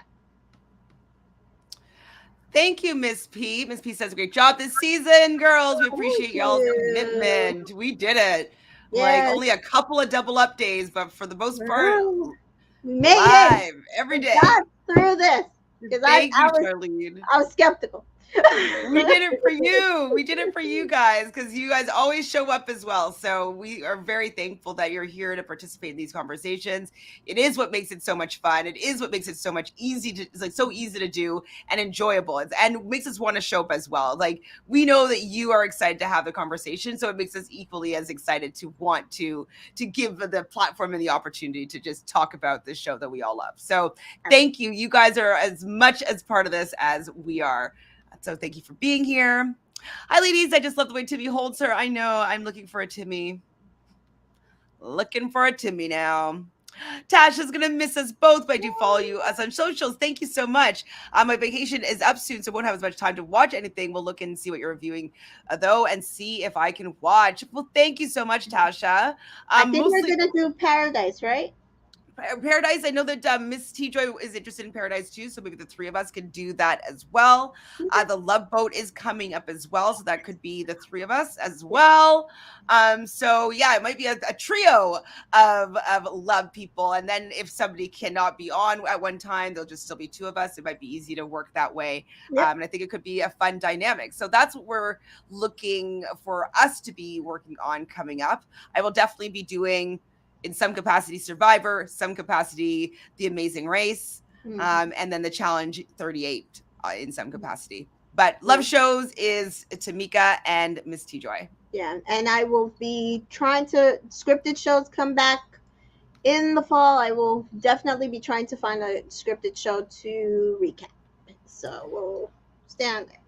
Thank you, Miss P. Miss P says a great job this season, girls. We appreciate Thank y'all's you. commitment. We did it. Like Yes. only a couple of double up days, but for the most part, We made it. live every We day. got through this because Thank you, Charlene. I was skeptical. We did it for you. We did it for you guys because you guys always show up as well. So we are very thankful that you're here to participate in these conversations. It is what makes it so much fun. It is what makes it so much it's like so easy to do and enjoyable. And makes us want to show up as well. Like we know that you are excited to have the conversation, so it makes us equally as excited to want to give the platform and the opportunity to just talk about this show that we all love. So thank you. You guys are as much as part of this as we are. So thank you for being here. Hi, ladies. I just love the way Timmy holds her. I know. I'm looking for a Timmy. Looking for a Timmy now. Tasha's going to miss us both, but I do follow you us on socials. Thank you so much. My vacation is up soon, so won't have as much time to watch anything. We'll look and see what you're reviewing, though, and see if I can watch. Well, thank you so much, Tasha. I think we're going to do Paradise, right? Paradise. I know that Miss T-Joy is interested in Paradise too, so maybe the three of us can do that as well. The Love Boat is coming up as well, so that could be the three of us as well. So yeah, it might be a trio of love people, and then if somebody cannot be on at one time, there'll just still be two of us. It might be easy to work that way, and I think it could be a fun dynamic. So that's what we're looking for us to be working on coming up. I will definitely be doing, in some capacity, Survivor, some capacity, The Amazing Race, and then the Challenge 38 in some capacity. But love shows is Tamika and Miss T-Joy. Yeah, and I will be trying to, scripted shows come back in the fall. I will definitely be trying to find a scripted show to recap. So we'll stay on there.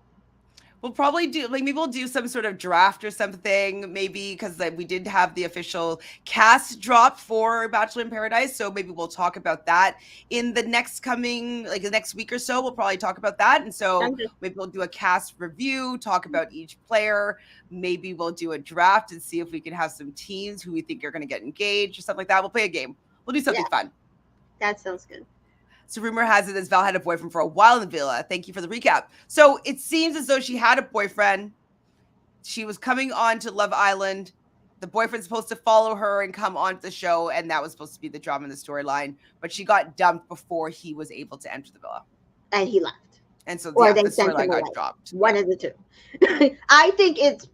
We'll probably do, like, maybe we'll do some sort of draft or something, maybe, because like, we did have the official cast drop for Bachelor in Paradise, so maybe we'll talk about that in the next the next week or so. We'll probably talk about that, and so maybe we'll do a cast review, talk about each player. Maybe we'll do a draft and see if we can have some teams who we think are going to get engaged or something like that. We'll play a game. We'll do something fun. That sounds good. So rumor has it that Val had a boyfriend for a while in the villa. Thank you for the recap. So it seems as though she had a boyfriend. She was coming on to Love Island. The boyfriend's supposed to follow her and come onto the show, and that was supposed to be the drama in the storyline. But she got dumped before he was able to enter the villa. And he left. And so the storyline got dropped. One of the two. I think it's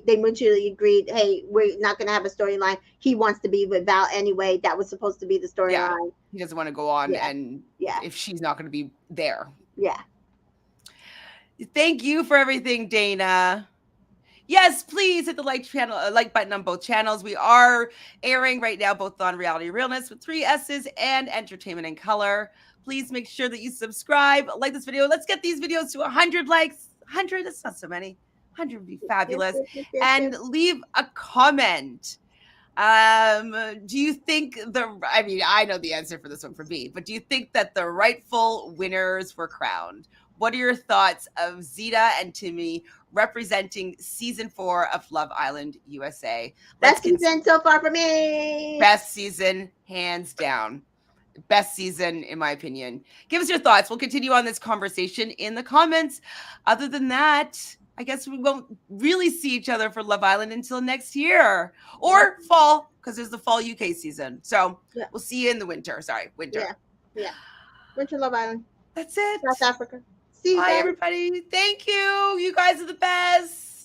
they mutually agreed, hey, we're not going to have a storyline. He wants to be with Val anyway. That was supposed to be the storyline. Yeah. He doesn't want to go on and if she's not going to be there. Yeah. Thank you for everything, Dana. Yes, please hit the like button on both channels. We are airing right now both on Reality Realness with 3 S's and Entertainment in Color. Please make sure that you subscribe, like this video. Let's get these videos to 100 likes. 100, that's not so many. 100 would be fabulous. And leave a comment. Do you think I know the answer for this one for me, but do you think that the rightful winners were crowned? What are your thoughts of Zeta and Timmy representing season 4 of Love Island USA? Best season so far for me. Best season, hands down. Best season, in my opinion. Give us your thoughts. We'll continue on this conversation in the comments. Other than that, I guess we won't really see each other for Love Island until next year or fall, because there's the fall UK season. So we'll see you in the winter. Sorry, winter. Yeah. Winter Love Island. That's it. South Africa. See you. Bye, everybody. Thank you. You guys are the best.